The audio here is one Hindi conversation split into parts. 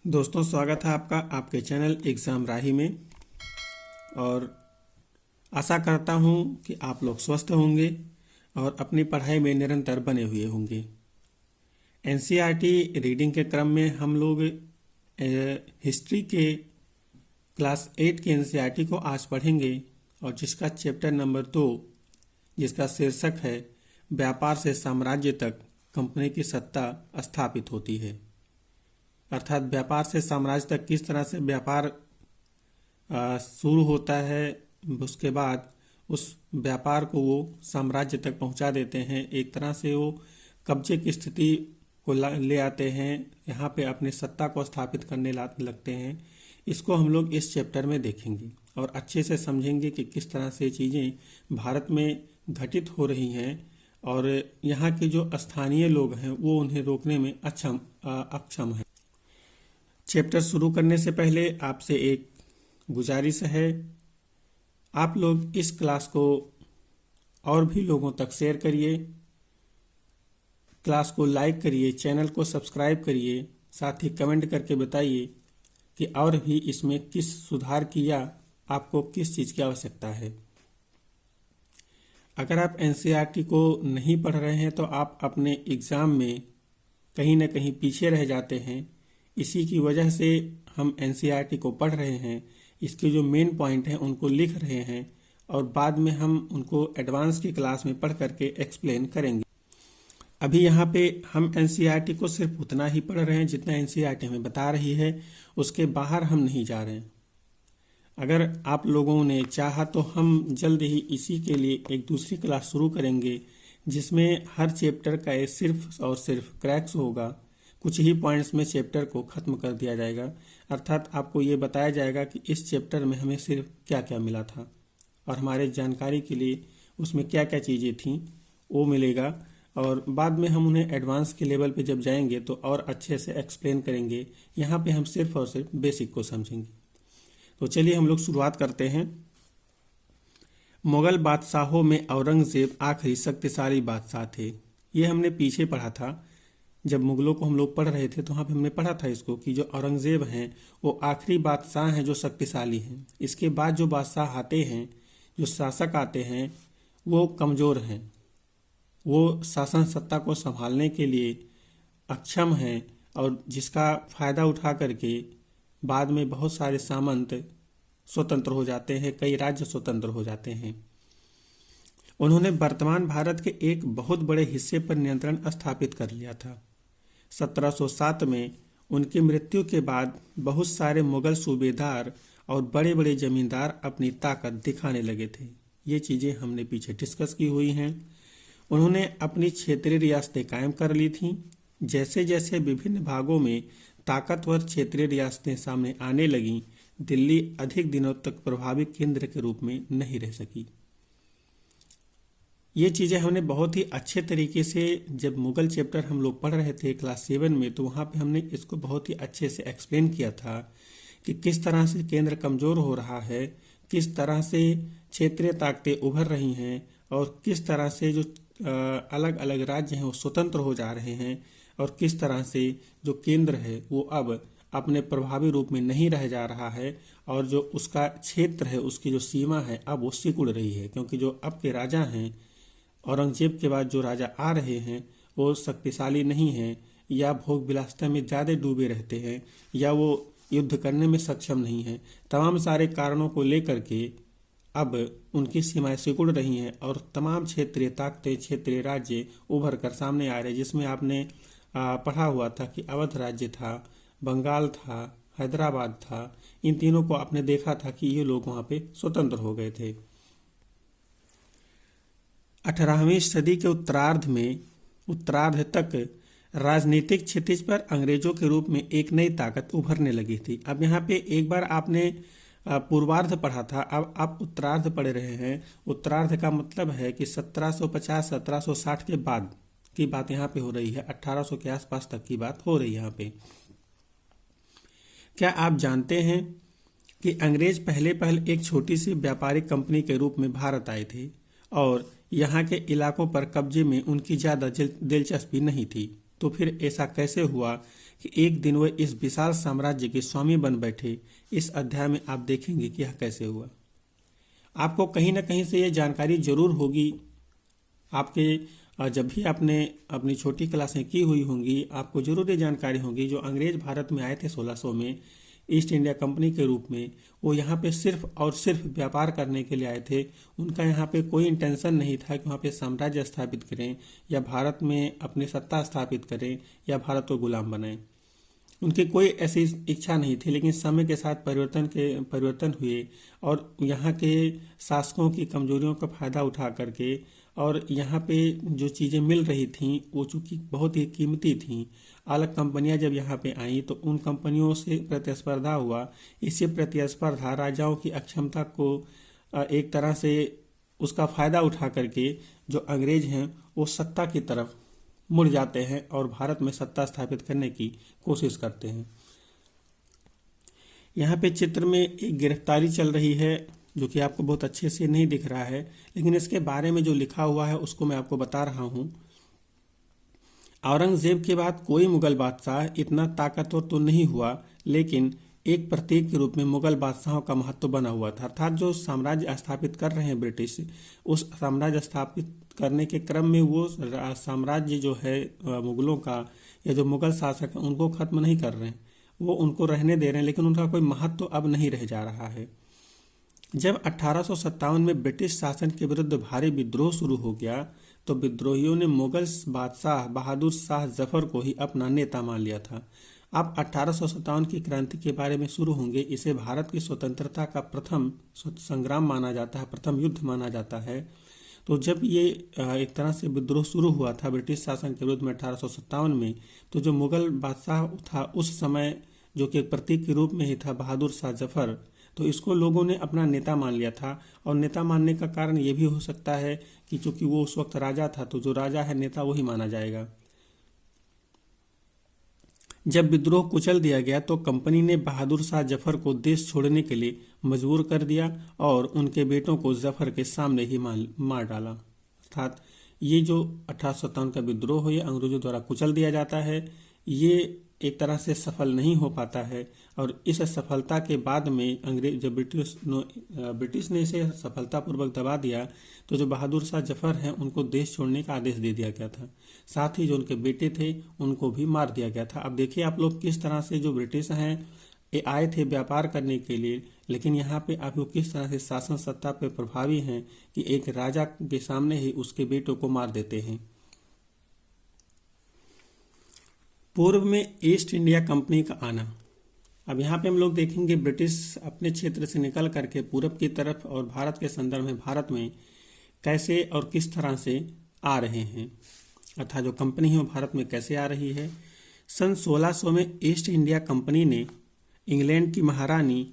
दोस्तों, स्वागत है आपका आपके चैनल एग्ज़ाम राही में। और आशा करता हूँ कि आप लोग स्वस्थ होंगे और अपनी पढ़ाई में निरंतर बने हुए होंगे। एनसीईआरटी रीडिंग के क्रम में हम लोग हिस्ट्री के क्लास 8 के एनसीईआरटी को आज पढ़ेंगे, और जिसका चैप्टर नंबर 2, जिसका शीर्षक है व्यापार से साम्राज्य तक कंपनी की सत्ता स्थापित होती है। अर्थात व्यापार से साम्राज्य तक किस तरह से व्यापार शुरू होता है, उसके बाद उस व्यापार को वो साम्राज्य तक पहुंचा देते हैं। एक तरह से वो कब्जे की स्थिति को ले आते हैं, यहाँ पे अपनी सत्ता को स्थापित करने लगते हैं। इसको हम लोग इस चैप्टर में देखेंगे और अच्छे से समझेंगे कि किस तरह से चीज़ें भारत में घटित हो रही हैं, और यहाँ के जो स्थानीय लोग हैं वो उन्हें रोकने में अक्षम है। चैप्टर शुरू करने से पहले आपसे एक गुजारिश है, आप लोग इस क्लास को और भी लोगों तक शेयर करिए, क्लास को लाइक करिए, चैनल को सब्सक्राइब करिए, साथ ही कमेंट करके बताइए कि और भी इसमें किस सुधार की या आपको किस चीज़ की आवश्यकता है। अगर आप एनसीईआरटी को नहीं पढ़ रहे हैं तो आप अपने एग्ज़ाम में कहीं ना कहीं पीछे रह जाते हैं। इसी की वजह से हम एनसीईआरटी को पढ़ रहे हैं, इसके जो मेन पॉइंट हैं उनको लिख रहे हैं, और बाद में हम उनको एडवांस की क्लास में पढ़ करके एक्सप्लेन करेंगे। अभी यहाँ पे हम एनसीईआरटी को सिर्फ उतना ही पढ़ रहे हैं जितना एनसीईआरटी हमें बता रही है, उसके बाहर हम नहीं जा रहे हैं। अगर आप लोगों ने चाहा तो हम जल्द ही इसी के लिए एक दूसरी क्लास शुरू करेंगे, जिसमें हर चैप्टर का सिर्फ और सिर्फ क्रैक्स होगा। कुछ ही पॉइंट्स में चैप्टर को ख़त्म कर दिया जाएगा, अर्थात आपको ये बताया जाएगा कि इस चैप्टर में हमें सिर्फ क्या क्या मिला था, और हमारे जानकारी के लिए उसमें क्या क्या चीज़ें थीं वो मिलेगा। और बाद में हम उन्हें एडवांस के लेवल पे जब जाएंगे तो और अच्छे से एक्सप्लेन करेंगे। यहाँ पे हम सिर्फ और सिर्फ बेसिक को समझेंगे। तो चलिए हम लोग शुरुआत करते हैं। मुग़ल बादशाहों में औरंगज़ेब आखिरी शक्तिशाली बादशाह थे। ये हमने पीछे पढ़ा था, जब मुग़लों को हम लोग पढ़ रहे थे तो वहाँ पे हमने पढ़ा था इसको कि जो औरंगज़ेब हैं वो आखिरी बादशाह हैं जो शक्तिशाली हैं। इसके बाद जो बादशाह आते हैं, जो शासक आते हैं, वो कमज़ोर हैं, वो शासन सत्ता को संभालने के लिए अक्षम हैं, और जिसका फ़ायदा उठा करके बाद में बहुत सारे सामंत स्वतंत्र हो जाते हैं, कई राज्य स्वतंत्र हो जाते हैं। उन्होंने वर्तमान भारत के एक बहुत बड़े हिस्से पर नियंत्रण स्थापित कर लिया था। 1707 में उनकी मृत्यु के बाद बहुत सारे मुगल सूबेदार और बड़े बड़े जमींदार अपनी ताकत दिखाने लगे थे। ये चीज़ें हमने पीछे डिस्कस की हुई हैं। उन्होंने अपनी क्षेत्रीय रियासतें कायम कर ली थीं। जैसे जैसे विभिन्न भागों में ताकतवर क्षेत्रीय रियासतें सामने आने लगीं, दिल्ली अधिक दिनों तक प्रभावी केंद्र के रूप में नहीं रह सकी। ये चीज़ें हमने बहुत ही अच्छे तरीके से, जब मुग़ल चैप्टर हम लोग पढ़ रहे थे क्लास 7 में, तो वहाँ पे हमने इसको बहुत ही अच्छे से एक्सप्लेन किया था कि किस तरह से केंद्र कमज़ोर हो रहा है, किस तरह से क्षेत्रीय ताकतें उभर रही हैं, और किस तरह से जो अलग अलग राज्य हैं वो स्वतंत्र हो जा रहे हैं, और किस तरह से जो केंद्र है वो अब अपने प्रभावी रूप में नहीं रह जा रहा है, और जो उसका क्षेत्र है, उसकी जो सीमा है, अब वो सिकुड़ रही है। क्योंकि जो अब के राजा हैं, औरंगजेब के बाद जो राजा आ रहे हैं, वो शक्तिशाली नहीं हैं, या भोग विलासिता में ज़्यादा डूबे रहते हैं, या वो युद्ध करने में सक्षम नहीं हैं। तमाम सारे कारणों को लेकर के अब उनकी सीमाएं सिकुड़ रही हैं, और तमाम क्षेत्रीय ताकतें, क्षेत्रीय राज्य उभर कर सामने आ रहे हैं। जिसमें आपने पढ़ा हुआ था कि अवध राज्य था, बंगाल था, हैदराबाद था। इन तीनों को आपने देखा था कि ये लोग वहाँ पे स्वतंत्र हो गए थे। 18वीं सदी के उत्तरार्ध तक राजनीतिक क्षितिज पर अंग्रेजों के रूप में एक नई ताकत उभरने लगी थी। अब यहाँ पे एक बार आपने पूर्वार्ध पढ़ा था, अब आप उत्तरार्ध पढ़ रहे हैं। उत्तरार्ध का मतलब है कि 1750-1760 के बाद की बात यहाँ पे हो रही है, 1800 के आसपास तक की बात हो रही है यहाँ पे। क्या आप जानते हैं कि अंग्रेज पहले एक छोटी सी व्यापारिक कंपनी के रूप में भारत आए थे, और यहाँ के इलाकों पर कब्जे में उनकी ज़्यादा दिलचस्पी नहीं थी। तो फिर ऐसा कैसे हुआ कि एक दिन वे इस विशाल साम्राज्य के स्वामी बन बैठे? इस अध्याय में आप देखेंगे कि यह कैसे हुआ। आपको कहीं ना कहीं से ये जानकारी जरूर होगी। जब भी आपने अपनी छोटी क्लासें की हुई होंगी, आपको जरूर ये जानकारी होगी जो अंग्रेज भारत में आए थे 1600 में ईस्ट इंडिया कंपनी के रूप में, वो यहाँ पे सिर्फ और सिर्फ व्यापार करने के लिए आए थे। उनका यहाँ पे कोई इंटेंशन नहीं था कि वहाँ पे साम्राज्य स्थापित करें या भारत में अपनी सत्ता स्थापित करें या भारत को गुलाम बनाएं। उनकी कोई ऐसी इच्छा नहीं थी, लेकिन समय के साथ परिवर्तन हुए और यहाँ के शासकों की कमजोरियों का फायदा उठा करके और यहाँ पे जो चीज़ें मिल रही थीं वो चूँकि बहुत ही कीमती थीं, अलग कंपनियां जब यहाँ पे आईं तो उन कंपनियों से प्रतिस्पर्धा हुआ। इसी प्रतिस्पर्धा राजाओं की अक्षमता को एक तरह से उसका फायदा उठा करके जो अंग्रेज हैं वो सत्ता की तरफ मुड़ जाते हैं और भारत में सत्ता स्थापित करने की कोशिश करते हैं। यहाँ पे चित्र में एक गिरफ्तारी चल रही है जो कि आपको बहुत अच्छे से नहीं दिख रहा है, लेकिन इसके बारे में जो लिखा हुआ है उसको मैं आपको बता रहा हूँ। औरंगजेब के बाद कोई मुगल बादशाह इतना ताकतवर तो नहीं हुआ, लेकिन एक प्रतीक के रूप में मुगल बादशाहों का महत्व बना हुआ था। अर्थात जो साम्राज्य स्थापित कर रहे हैं ब्रिटिश, उस साम्राज्य स्थापित करने के क्रम में वो साम्राज्य जो है मुगलों का या जो मुगल शासक हैं उनको खत्म नहीं कर रहे हैं, वो उनको रहने दे रहे हैं, लेकिन उनका कोई महत्व अब नहीं रह जा रहा है। जब 1857 में ब्रिटिश शासन के विरुद्ध भारी विद्रोह शुरू हो गया तो विद्रोहियों ने मुगल बादशाह बहादुर शाह जफर को ही अपना नेता मान लिया था। अब 1857 की क्रांति के बारे में शुरू होंगे। इसे भारत की स्वतंत्रता का प्रथम संग्राम माना जाता है, प्रथम युद्ध माना जाता है। तो जब ये एक तरह से विद्रोह शुरू हुआ था ब्रिटिश शासन के विरुद्ध में 1857 में, तो जो मुगल बादशाह था उस समय जो कि एक प्रतीक के रूप में ही था बहादुर शाह जफर, तो इसको लोगों ने अपना नेता मान लिया था। और नेता मानने का कारण ये भी हो सकता है कि चूंकि वो उस वक्त राजा था तो जो राजा है नेता वही माना जाएगा। जब विद्रोह कुचल दिया गया तो कंपनी ने बहादुर शाह जफर को देश छोड़ने के लिए मजबूर कर दिया और उनके बेटों को जफर के सामने ही मार डाला। अर्थात ये जो 1857 का विद्रोह हो ये अंग्रेजों द्वारा कुचल दिया जाता है। ये एक तरह से सफल नहीं हो पाता है और इस सफलता के बाद में अंग्रेज जब ब्रिटिश ने इसे सफलतापूर्वक दबा दिया तो जो बहादुर शाह जफर हैं उनको देश छोड़ने का आदेश दे दिया गया था। साथ ही जो उनके बेटे थे उनको भी मार दिया गया था। अब देखिए आप लोग किस तरह से जो ब्रिटिश हैं ये आए थे व्यापार करने के लिए, लेकिन यहाँ पे आप लोग किस तरह से शासन सत्ता पे प्रभावी हैं कि एक राजा के सामने ही उसके बेटों को मार देते हैं। पूर्व में ईस्ट इंडिया कंपनी का आना। अब यहाँ पे हम लोग देखेंगे ब्रिटिश अपने क्षेत्र से निकल करके पूरब की तरफ और भारत के संदर्भ में भारत में कैसे और किस तरह से आ रहे हैं, अर्थात जो कंपनी है वो भारत में कैसे आ रही है। सन 1600 में ईस्ट इंडिया कंपनी ने इंग्लैंड की महारानी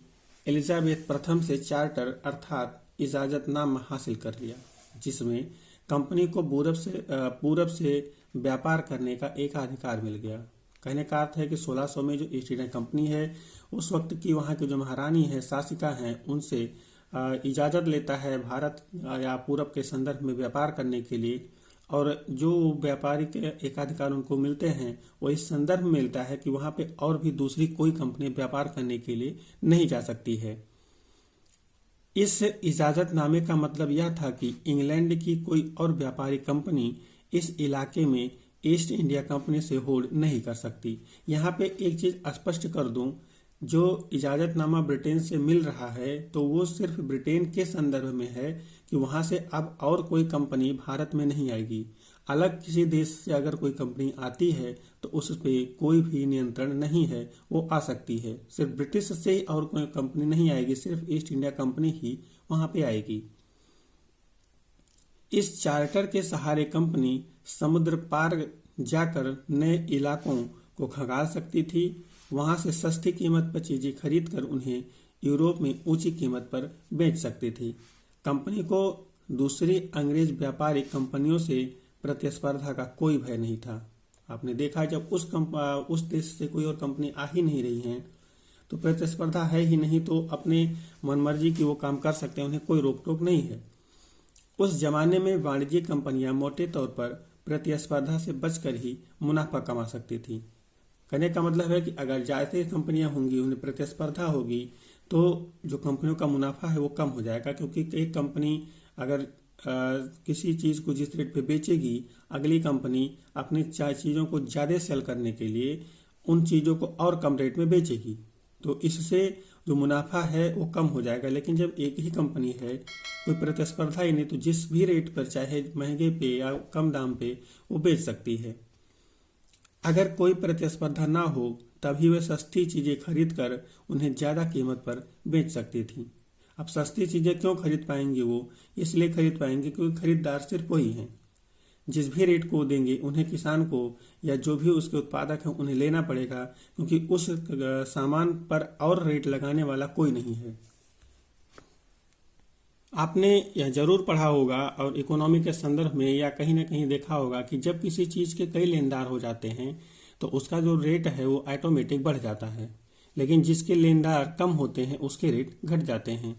एलिजाबेथ प्रथम से चार्टर अर्थात इजाजतनामा हासिल कर लिया, जिसमें कंपनी को पूरब से व्यापार करने का एकाधिकार मिल गया। कहने का अर्थ है कि 1600 में जो ईस्ट इंडिया कंपनी है उस वक्त की वहाँ की जो महारानी है, शासिका हैं, उनसे इजाज़त लेता है भारत या पूरब के संदर्भ में व्यापार करने के लिए। और जो व्यापारिक एकाधिकार उनको मिलते हैं वो इस संदर्भ में मिलता है कि वहाँ पे और भी दूसरी कोई कंपनी व्यापार करने के लिए नहीं जा सकती है। इस इजाज़तनामे का मतलब यह था कि इंग्लैंड की कोई और व्यापारिक कंपनी इस इलाके में ईस्ट इंडिया कंपनी से होल्ड नहीं कर सकती। यहाँ पे एक चीज़ स्पष्ट कर दूं, जो इजाज़तनामा ब्रिटेन से मिल रहा है तो वो सिर्फ ब्रिटेन के संदर्भ में है कि वहाँ से अब और कोई कंपनी भारत में नहीं आएगी। अलग किसी देश से अगर कोई कंपनी आती है तो उस पर कोई भी नियंत्रण नहीं है, वो आ सकती है। सिर्फ ब्रिटिश से और कोई कंपनी नहीं आएगी, सिर्फ ईस्ट इंडिया कंपनी ही वहाँ पे आएगी। इस चार्टर के सहारे कंपनी समुद्र पार जाकर नए इलाकों को खंगाल सकती थी। वहां से सस्ती कीमत पर चीजें खरीदकर उन्हें यूरोप में ऊंची कीमत पर बेच सकती थी। कंपनी को दूसरी अंग्रेज व्यापारिक कंपनियों से प्रतिस्पर्धा का कोई भय नहीं था। आपने देखा जब उस देश से कोई और कंपनी आ ही नहीं रही है तो प्रतिस्पर्धा है ही नहीं, तो अपने मनमर्जी की वो काम कर सकते हैं, उन्हें कोई रोक टोक नहीं है। उस जमाने में वाणिज्यिक कंपनियां मोटे तौर पर प्रतिस्पर्धा से बचकर ही मुनाफा कमा सकती थी। कहने का मतलब है कि अगर ज़्यादा कंपनियां होंगी, उन्हें प्रतिस्पर्धा होगी, तो जो कंपनियों का मुनाफा है वो कम हो जाएगा, क्योंकि एक कंपनी अगर किसी चीज़ को जिस रेट पे बेचेगी, अगली कंपनी अपनी चीज़ों को ज़्यादा सेल करने के लिए उन चीज़ों को और कम रेट में बेचेगी, तो इससे जो मुनाफा है वो कम हो जाएगा। लेकिन जब एक ही कंपनी है, कोई प्रतिस्पर्धा ही नहीं, तो जिस भी रेट पर चाहे महंगे पे या कम दाम पे वो बेच सकती है। अगर कोई प्रतिस्पर्धा ना हो तभी वे सस्ती चीज़ें खरीद कर उन्हें ज़्यादा कीमत पर बेच सकती थी। अब सस्ती चीज़ें क्यों खरीद पाएंगे वो? इसलिए खरीद पाएंगे क्योंकि खरीदार सिर्फ वही हैं। जिस भी रेट को देंगे उन्हें किसान को या जो भी उसके उत्पादक हैं उन्हें लेना पड़ेगा, क्योंकि उस सामान पर और रेट लगाने वाला कोई नहीं है। आपने यह जरूर पढ़ा होगा और इकोनॉमी के संदर्भ में या कहीं ना कहीं देखा होगा कि जब किसी चीज़ के कई लेनदार हो जाते हैं तो उसका जो रेट है वो ऑटोमेटिक बढ़ जाता है, लेकिन जिसके लेनदार कम होते हैं उसके रेट घट जाते हैं।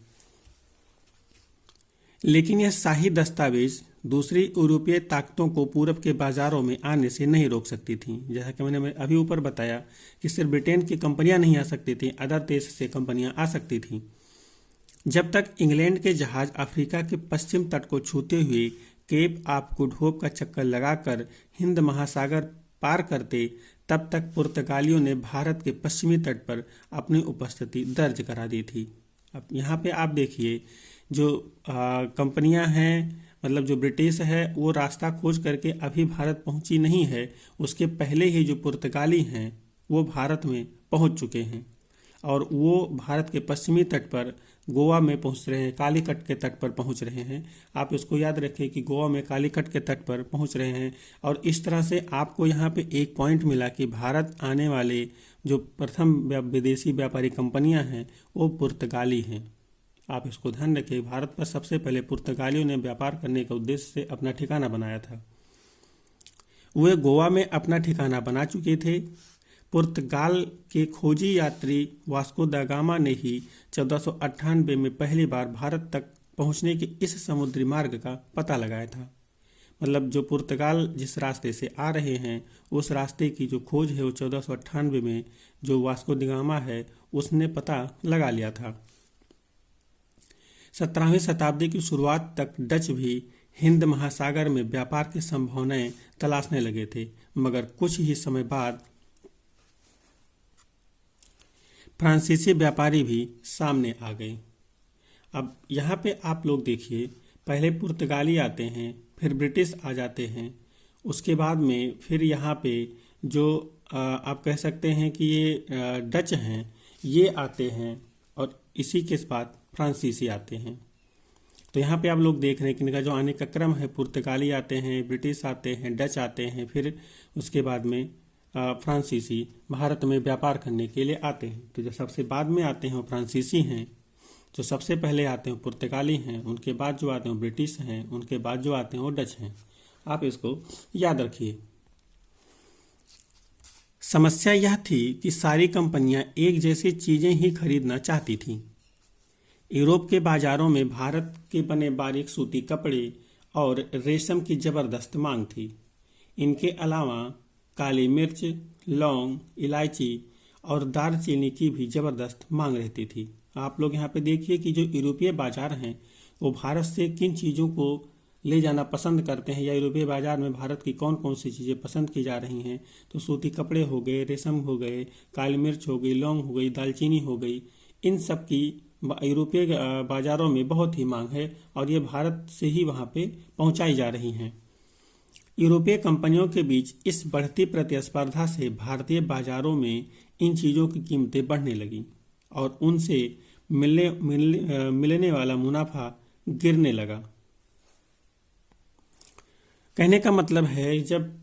लेकिन यह शाही दस्तावेज दूसरी यूरोपीय ताकतों को पूरब के बाजारों में आने से नहीं रोक सकती थीं। जैसा कि मैंने अभी ऊपर बताया कि सिर्फ ब्रिटेन की कंपनियां नहीं आ सकती थीं, अदर देश से कंपनियां आ सकती थीं। जब तक इंग्लैंड के जहाज अफ्रीका के पश्चिम तट को छूते हुए केप ऑफ गुड होप का चक्कर लगाकर हिंद महासागर पार करते, तब तक पुर्तगालियों ने भारत के पश्चिमी तट पर अपनी उपस्थिति दर्ज करा दी थी। अब यहाँ पे आप देखिए, जो कंपनियां हैं, मतलब जो ब्रिटिश है, वो रास्ता खोज करके अभी भारत पहुंची नहीं है। उसके पहले ही जो पुर्तगाली हैं वो भारत में पहुंच चुके हैं और वो भारत के पश्चिमी तट पर गोवा में पहुंच रहे हैं, कालीकट के तट पर पहुंच रहे हैं। आप इसको याद रखें कि गोवा में कालीकट के तट पर पहुंच रहे हैं। और इस तरह से आपको यहाँ पे एक पॉइंट मिला कि भारत आने वाले जो प्रथम विदेशी व्यापारी कंपनियां हैं वो पुर्तगाली हैं। आप इसको ध्यान रखें, भारत पर सबसे पहले पुर्तगालियों ने व्यापार करने के उद्देश्य से अपना ठिकाना बनाया था। वे गोवा में अपना ठिकाना बना चुके थे। पुर्तगाल के खोजी यात्री वास्को दा गामा ने ही 1498 में पहली बार भारत तक पहुंचने के इस समुद्री मार्ग का पता लगाया था। मतलब जो पुर्तगाल जिस रास्ते से आ रहे हैं उस रास्ते की जो खोज है वो 1498 में जो वास्को दा गामा है उसने पता लगा लिया था। 17वीं शताब्दी की शुरुआत तक डच भी हिंद महासागर में व्यापार की संभावनाएं तलाशने लगे थे, मगर कुछ ही समय बाद फ्रांसीसी व्यापारी भी सामने आ गए। अब यहाँ पे आप लोग देखिए, पहले पुर्तगाली आते हैं, फिर ब्रिटिश आ जाते हैं, उसके बाद में फिर यहाँ पे जो आप कह सकते हैं कि ये डच हैं ये आते हैं और इसी के बाद फ्रांसीसी आते हैं। तो यहाँ पे आप लोग देख रहे हैं कि इनका जो आने का क्रम है, पुर्तगाली आते हैं, ब्रिटिश आते हैं, डच आते हैं, फिर उसके बाद में फ्रांसीसी भारत में व्यापार करने के लिए आते हैं। तो जो सबसे बाद में आते हैं वो फ्रांसीसी हैं, जो सबसे पहले आते हैं पुर्तगाली हैं, उनके बाद जो आते हैं वो ब्रिटिश हैं, उनके बाद जो आते हैं वो डच हैं। आप इसको याद रखिए। समस्या यह थी कि सारी कंपनियां एक जैसी चीजें ही खरीदना चाहती थीं। यूरोप के बाजारों में भारत के बने बारीक सूती कपड़े और रेशम की जबरदस्त मांग थी। इनके अलावा काली मिर्च, लौंग, इलायची और दालचीनी की भी जबरदस्त मांग रहती थी। आप लोग यहाँ पे देखिए कि जो यूरोपीय बाजार हैं वो भारत से किन चीज़ों को ले जाना पसंद करते हैं, या यूरोपीय बाजार में भारत की कौन कौन सी चीज़ें पसंद की जा रही हैं। तो सूती कपड़े हो गए, रेशम हो गए, काली मिर्च हो गई, लौंग हो गई, दालचीनी हो गई, इन सब की यूरोपीय बाजारों में बहुत ही मांग है और ये भारत से ही वहाँ पे पहुँचाई जा रही हैं। यूरोपीय कंपनियों के बीच इस बढ़ती प्रतिस्पर्धा से भारतीय बाजारों में इन चीज़ों की कीमतें बढ़ने लगीं और उनसे मिलने वाला मुनाफा गिरने लगा। कहने का मतलब है, जब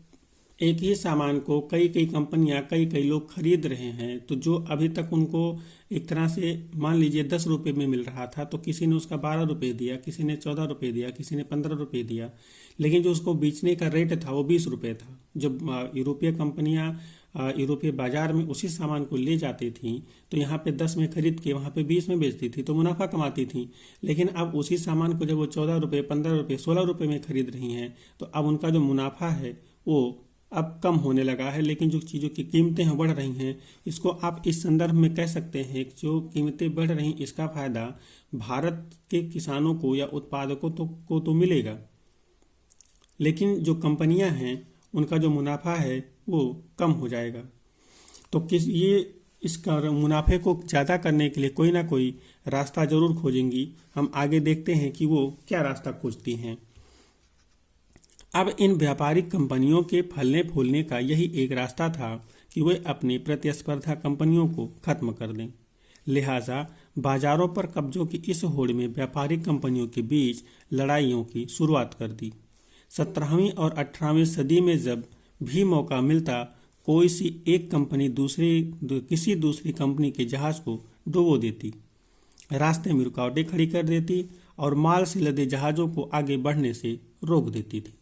एक ही सामान को कई कई कंपनियां, कई कई लोग खरीद रहे हैं, तो जो अभी तक उनको एक तरह से मान लीजिए 10 रुपये में मिल रहा था, तो किसी ने उसका 12 रुपये दिया, किसी ने 14 रुपये दिया, किसी ने 15 रुपये दिया, लेकिन जो उसको बेचने का रेट था वो 20 रुपये था। जब यूरोपीय कंपनियां यूरोपीय बाजार में उसी सामान को ले जाती थी तो यहाँ पे 10 में खरीद के वहाँ पे 20 में बेचती थी तो मुनाफा कमाती थी। लेकिन अब उसी सामान को जब वो 14 रुपये, 15 रुपये, 16 रुपये में खरीद रही हैं तो अब उनका जो मुनाफा है वो अब कम होने लगा है। लेकिन जो चीज़ों की कीमतें हैं बढ़ रही हैं, इसको आप इस संदर्भ में कह सकते हैं कि जो कीमतें बढ़ रही इसका फायदा भारत के किसानों को या उत्पादकों को तो मिलेगा, लेकिन जो कंपनियां हैं उनका जो मुनाफा है वो कम हो जाएगा। तो इसका मुनाफे को ज़्यादा करने के लिए कोई ना कोई रास्ता जरूर खोजेंगी। हम आगे देखते हैं कि वो क्या रास्ता खोजती हैं। अब इन व्यापारिक कंपनियों के फलने फूलने का यही एक रास्ता था कि वे अपनी प्रतिस्पर्धा कंपनियों को खत्म कर दें। लिहाजा बाजारों पर कब्जों की इस होड़ में व्यापारिक कंपनियों के बीच लड़ाइयों की शुरुआत कर दी। 17वीं और 18वीं सदी में जब भी मौका मिलता, कोई सी एक कंपनी किसी दूसरी कंपनी के जहाज को डुबो देती, रास्ते में रुकावटें खड़ी कर देती और माल से लदे जहाज़ों को आगे बढ़ने से रोक देती थी।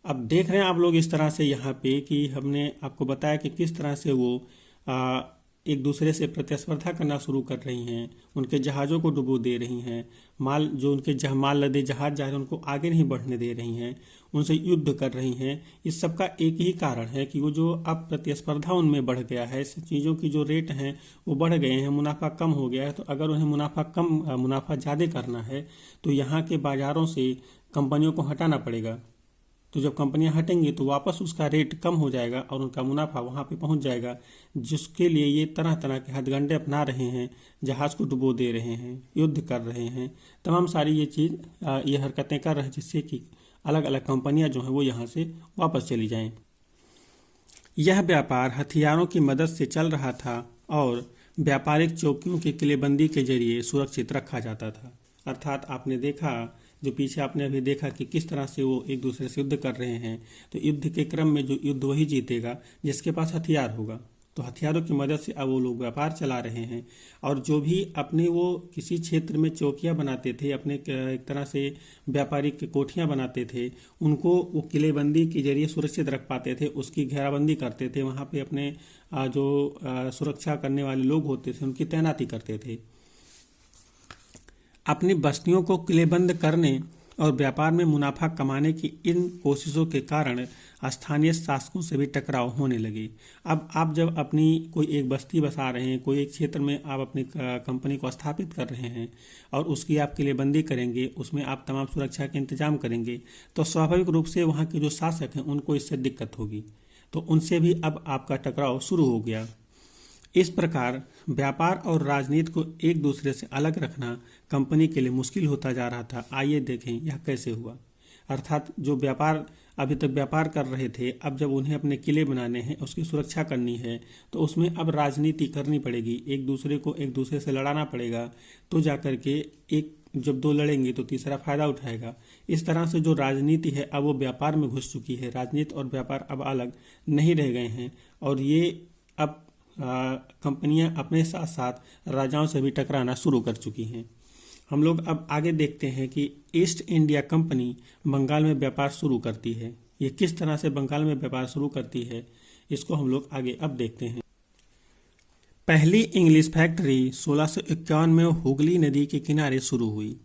अब देख रहे हैं आप लोग इस तरह से यहाँ पे कि हमने आपको बताया कि किस तरह से वो एक दूसरे से प्रतिस्पर्धा करना शुरू कर रही हैं, उनके जहाज़ों को डुबो दे रही हैं, जो उनके माल लदे जहाज जा रहे हैं उनको आगे नहीं बढ़ने दे रही हैं, उनसे युद्ध कर रही हैं। इस सब का एक ही कारण है कि वो जो अब प्रतिस्पर्धा उनमें बढ़ गया है, चीज़ों की जो रेट हैं वो बढ़ गए हैं, मुनाफा कम हो गया है। तो अगर उन्हें मुनाफा ज़्यादा करना है तो यहाँ के बाज़ारों से कंपनियों को हटाना पड़ेगा। तो जब कंपनियां हटेंगी तो वापस उसका रेट कम हो जाएगा और उनका मुनाफा वहां पे पहुंच जाएगा, जिसके लिए ये तरह तरह के हथगंडे अपना रहे हैं, जहाज को डुबो दे रहे हैं, युद्ध कर रहे हैं, तमाम सारी ये हरकतें कर रहे हैं, जिससे कि अलग अलग कंपनियां जो हैं वो यहाँ से वापस चली जाएं। यह व्यापार हथियारों की मदद से चल रहा था और व्यापारिक चौकियों की किलेबंदी के जरिए सुरक्षित रखा जाता था। अर्थात आपने देखा, जो पीछे आपने अभी देखा कि किस तरह से वो एक दूसरे से युद्ध कर रहे हैं, तो युद्ध के क्रम में जो युद्ध वही जीतेगा जिसके पास हथियार होगा। तो हथियारों की मदद से अब वो लोग व्यापार चला रहे हैं। और जो भी अपने वो किसी क्षेत्र में चौकियां बनाते थे, अपने एक तरह से व्यापारिक कोठियां बनाते थे, उनको वो किलेबंदी के जरिए सुरक्षित रख पाते थे, उसकी घेराबंदी करते थे, वहाँ पे अपने जो सुरक्षा करने वाले लोग होते थे उनकी तैनाती करते थे। अपनी बस्तियों को किलेबंद करने और व्यापार में मुनाफा कमाने की इन कोशिशों के कारण स्थानीय शासकों से भी टकराव होने लगे। अब आप जब अपनी कोई एक बस्ती बसा रहे हैं, कोई एक क्षेत्र में आप अपनी कंपनी को स्थापित कर रहे हैं और उसकी आप किलेबंदी करेंगे, उसमें आप तमाम सुरक्षा के इंतजाम करेंगे, तो स्वाभाविक रूप से वहाँ के जो शासक हैं उनको इससे दिक्कत होगी, तो उनसे भी अब आपका टकराव शुरू हो गया। इस प्रकार व्यापार और राजनीति को एक दूसरे से अलग रखना कंपनी के लिए मुश्किल होता जा रहा था। आइए देखें यह कैसे हुआ। अर्थात जो व्यापार अभी तक व्यापार कर रहे थे, अब जब उन्हें अपने किले बनाने हैं, उसकी सुरक्षा करनी है, तो उसमें अब राजनीति करनी पड़ेगी, एक दूसरे से लड़ाना पड़ेगा, तो जाकर के जब दो लड़ेंगे तो तीसरा फायदा उठाएगा। इस तरह से जो राजनीति है अब वो व्यापार में घुस चुकी है। राजनीति और व्यापार अब अलग नहीं रह गए हैं और ये अब कंपनियां अपने साथ साथ राजाओं से भी टकराना शुरू कर चुकी हैं। हम लोग अब आगे देखते हैं कि ईस्ट इंडिया कंपनी बंगाल में व्यापार शुरू करती है। ये किस तरह से बंगाल में व्यापार शुरू करती है, इसको हम लोग आगे अब देखते हैं। पहली इंग्लिश फैक्ट्री 1651 में हुगली नदी के किनारे शुरू हुई।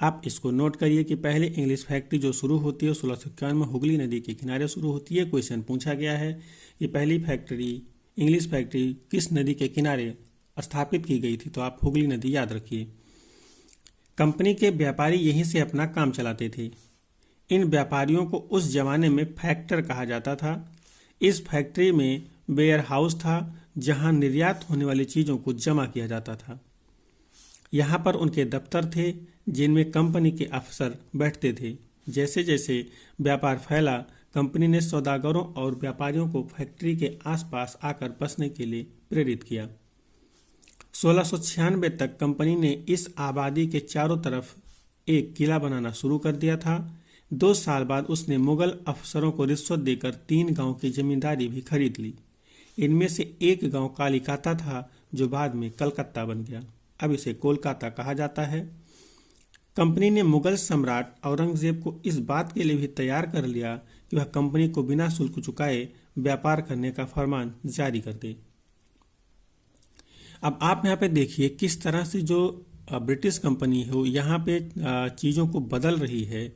आप इसको नोट करिए कि पहले इंग्लिश फैक्ट्री जो शुरू होती है 1651 में हुगली नदी के किनारे शुरू होती है। क्वेश्चन पूछा गया है कि पहली इंग्लिश फैक्ट्री किस नदी के किनारे स्थापित की गई थी, तो आप हुगली नदी याद रखिए। कंपनी के व्यापारी यहीं से अपना काम चलाते थे। इन व्यापारियों को उस जमाने में फैक्टर कहा जाता था। इस फैक्ट्री में वेयर हाउस था जहां निर्यात होने वाली चीज़ों को जमा किया जाता था। यहाँ पर उनके दफ्तर थे जिनमें कंपनी के अफसर बैठते थे। जैसे जैसे व्यापार फैला, कंपनी ने सौदागरों और व्यापारियों को फैक्ट्री के आसपास आकर बसने के लिए प्रेरित किया। 1696 तक कंपनी ने इस आबादी के चारों तरफ एक किला बनाना शुरू कर दिया था। 2 साल बाद उसने मुगल अफसरों को रिश्वत देकर 3 गांव की जमींदारी भी खरीद ली। इनमें से एक गांव कालिकाता था जो बाद में कलकत्ता बन गया। अब इसे कोलकाता कहा जाता है। कंपनी ने मुगल सम्राट औरंगजेब को इस बात के लिए भी तैयार कर लिया कि वह कंपनी को बिना शुल्क चुकाए व्यापार करने का फरमान जारी कर दे। अब आप यहाँ पे देखिए किस तरह से जो ब्रिटिश कंपनी हो यहाँ पे चीज़ों को बदल रही है।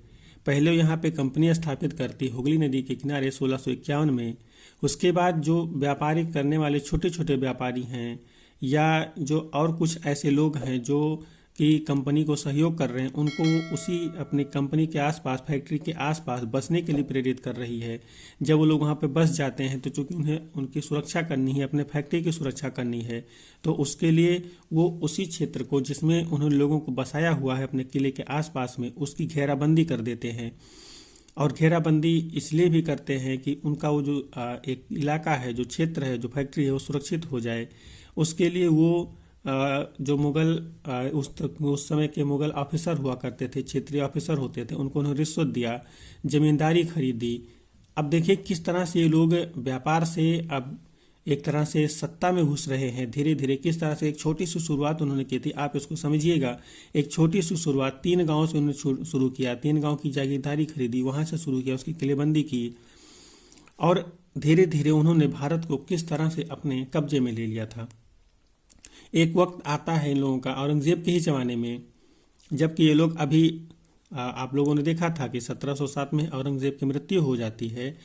पहले यहाँ पे कंपनी स्थापित करती हुगली नदी के किनारे 1651 में। उसके बाद जो व्यापारी करने वाले छोटे छोटे व्यापारी हैं या जो और कुछ ऐसे लोग हैं जो कि कंपनी को सहयोग कर रहे हैं, उनको उसी अपनी कंपनी के आसपास, फैक्ट्री के आसपास बसने के लिए प्रेरित कर रही है। जब वो लोग वहाँ पे बस जाते हैं तो चूंकि उन्हें उनकी सुरक्षा करनी है, अपने फैक्ट्री की सुरक्षा करनी है, तो उसके लिए वो उसी क्षेत्र को जिसमें उन्होंने लोगों को बसाया हुआ है अपने किले के आसपास में, उसकी घेराबंदी कर देते हैं। और घेराबंदी इसलिए भी करते हैं कि उनका वो जो एक इलाका है, जो क्षेत्र है, जो फैक्ट्री है, वो सुरक्षित हो जाए। उसके लिए वो जो मुगल उस समय के मुगल ऑफिसर हुआ करते थे, क्षेत्रीय ऑफिसर होते थे, उनको उन्होंने रिश्वत दिया, जमींदारी खरीदी। अब देखिए किस तरह से ये लोग व्यापार से अब एक तरह से सत्ता में घुस रहे हैं धीरे धीरे। किस तरह से एक छोटी सी शुरुआत उन्होंने की थी, आप इसको समझिएगा। एक छोटी सी शुरुआत 3 गांव से उन्होंने शुरू किया, 3 गांव की जागीरदारी खरीदी, वहां से शुरू किया, उसकी किलेबंदी की और धीरे धीरे उन्होंने भारत को किस तरह से अपने कब्जे में ले लिया था। एक वक्त आता है इन लोगों का औरंगजेब के ही ज़माने में, जबकि ये लोग अभी आप लोगों ने देखा था कि 1707 में औरंगजेब की मृत्यु हो जाती है।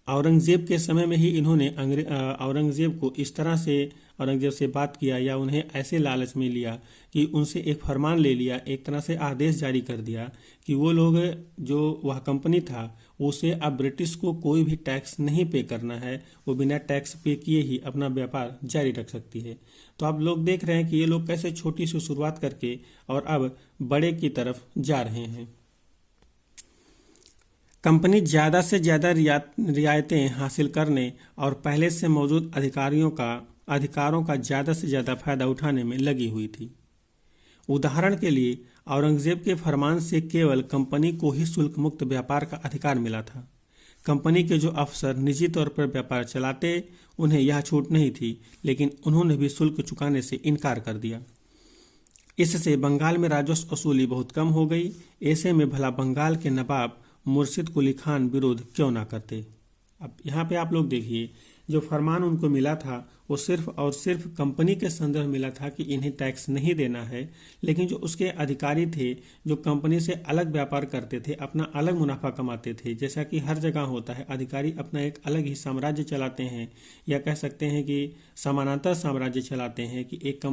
औरंगजेब के समय में ही इन्होंने औरंगजेब को इस तरह से औरंगजेब से बात किया या उन्हें ऐसे लालच में लिया कि उनसे एक फरमान ले लिया, एक तरह से आदेश जारी कर दिया कि वो लोग, जो वह कंपनी था, उसे अब ब्रिटिश को कोई भी टैक्स नहीं पे करना है, वो बिना टैक्स पे किए ही अपना व्यापार जारी रख सकती है। तो आप लोग देख रहे हैं कि ये लोग कैसे छोटी सी शुरुआत करके और अब बड़े की तरफ जा रहे हैं। कंपनी ज़्यादा से ज़्यादा रियायतें हासिल करने और पहले से मौजूद अधिकारों का ज़्यादा से ज़्यादा फायदा उठाने में लगी हुई थी। उदाहरण के लिए औरंगजेब के फरमान से केवल कंपनी को ही शुल्क मुक्त व्यापार का अधिकार मिला था। कंपनी के जो अफसर निजी तौर पर व्यापार चलाते, उन्हें यह छूट नहीं थी, लेकिन उन्होंने भी शुल्क चुकाने से इनकार कर दिया। इससे बंगाल में राजस्व वसूली बहुत कम हो गई। ऐसे में भला बंगाल के नवाब मुर्शिद कुली खान विरोध क्यों ना करते। अब यहाँ पे आप लोग देखिए, जो फरमान उनको मिला था वो सिर्फ और सिर्फ कंपनी के संदर्भ मिला था कि इन्हें टैक्स नहीं देना है, लेकिन जो उसके अधिकारी थे, जो कंपनी से अलग व्यापार करते थे, अपना अलग मुनाफा कमाते थे, जैसा कि हर जगह होता है, अधिकारी अपना एक अलग ही साम्राज्य चलाते हैं, या कह सकते हैं कि समानांतर साम्राज्य चलाते हैं कि एक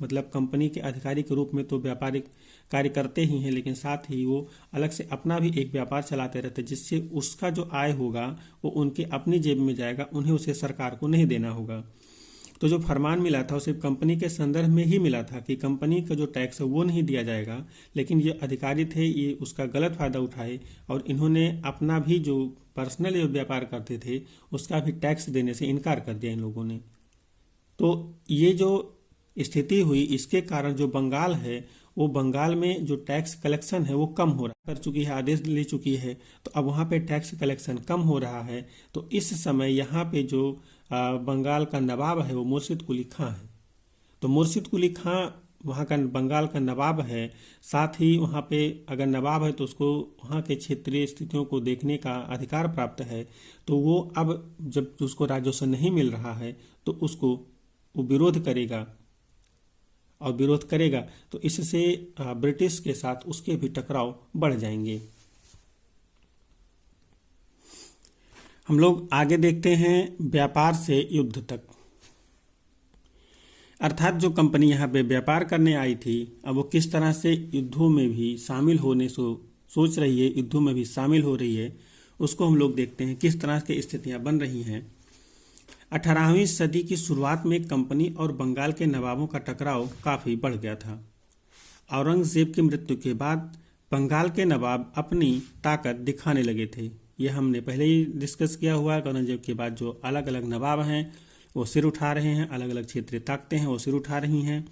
मतलब कंपनी के अधिकारी के रूप में तो व्यापारिक कार्य करते ही हैं, लेकिन साथ ही वो अलग से अपना भी एक व्यापार चलाते रहते, जिससे उसका जो आय होगा वो उनके अपनी जेब में जाएगा, उन्हें उसे सरकार को नहीं देना होगा। तो जो फरमान मिला था वो सिर्फ कंपनी के संदर्भ में ही मिला था कि कंपनी का जो टैक्स है वो नहीं दिया जाएगा, लेकिन ये अधिकारी थे, ये उसका गलत फायदा उठाए और इन्होंने अपना भी जो पर्सनल व्यापार करते थे उसका भी टैक्स देने से इनकार कर दिया इन लोगों ने। तो ये जो स्थिति हुई, इसके कारण जो बंगाल है, वो बंगाल में जो टैक्स कलेक्शन है वो कम हो रहा कर चुकी है, आदेश ले चुकी है, तो अब वहाँ पे टैक्स कलेक्शन कम हो रहा है। तो इस समय यहाँ पे जो बंगाल का नवाब है वो मुर्शिद कुली खां है। तो मुर्शिद कुली खां वहाँ का बंगाल का नवाब है, साथ ही वहाँ पे अगर नवाब है तो उसको वहाँ के क्षेत्रीय स्थितियों को देखने का अधिकार प्राप्त है। तो वो अब जब उसको राजस्व नहीं मिल रहा है तो उसको वो विरोध करेगा, और विरोध करेगा तो इससे ब्रिटिश के साथ उसके भी टकराव बढ़ जाएंगे। हम लोग आगे देखते हैं व्यापार से युद्ध तक। अर्थात जो कंपनी यहाँ पे व्यापार करने आई थी, अब वो किस तरह से युद्धों में भी शामिल होने सोच रही है, युद्धों में भी शामिल हो रही है, उसको हम लोग देखते हैं किस तरह की स्थितियां बन रही हैं। 18वीं सदी की शुरुआत में कंपनी और बंगाल के नवाबों का टकराव काफ़ी बढ़ गया था। औरंगजेब की मृत्यु के बाद बंगाल के नवाब अपनी ताकत दिखाने लगे थे। ये हमने पहले ही डिस्कस किया हुआ है। औरंगजेब के बाद जो अलग अलग नवाब हैं वो सिर उठा रहे हैं, अलग अलग क्षेत्रीय ताकतें हैं वो सिर उठा रही हैं।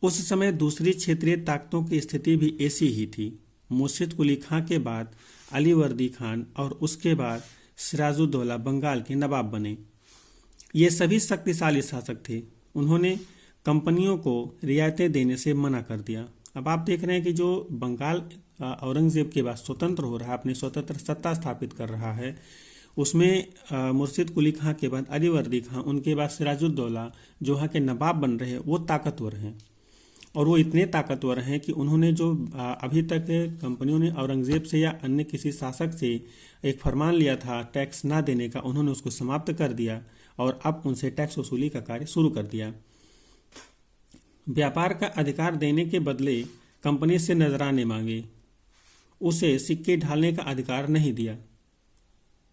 उस समय दूसरी क्षेत्रीय ताकतों की स्थिति भी ऐसी ही थी। मुर्शिद कुली खां के बाद अलीवर्दी खान और उसके बाद सिराजुद्दौला बंगाल के नवाब बने। ये सभी शक्तिशाली शासक थे। उन्होंने कंपनियों को रियायतें देने से मना कर दिया, अब आप देख रहे हैं कि जो बंगाल औरंगजेब के बाद स्वतंत्र हो रहा है, अपनी स्वतंत्र सत्ता स्थापित कर रहा है, उसमें मुर्शिद कुली खां के बाद अलीवर्दी खां, उनके बाद सिराजुद्दौला, जो वहाँ के नवाब बन रहे हैं, वो ताकतवर हैं। और वो इतने ताकतवर हैं कि उन्होंने जो अभी तक कंपनियों ने औरंगजेब से या अन्य किसी शासक से एक फरमान लिया था टैक्स ना देने का, उन्होंने उसको समाप्त कर दिया और अब उनसे टैक्स वसूली का कार्य शुरू कर दिया। व्यापार का अधिकार देने के बदले कंपनी से नजराने मांगे, उसे सिक्के ढालने का अधिकार नहीं दिया।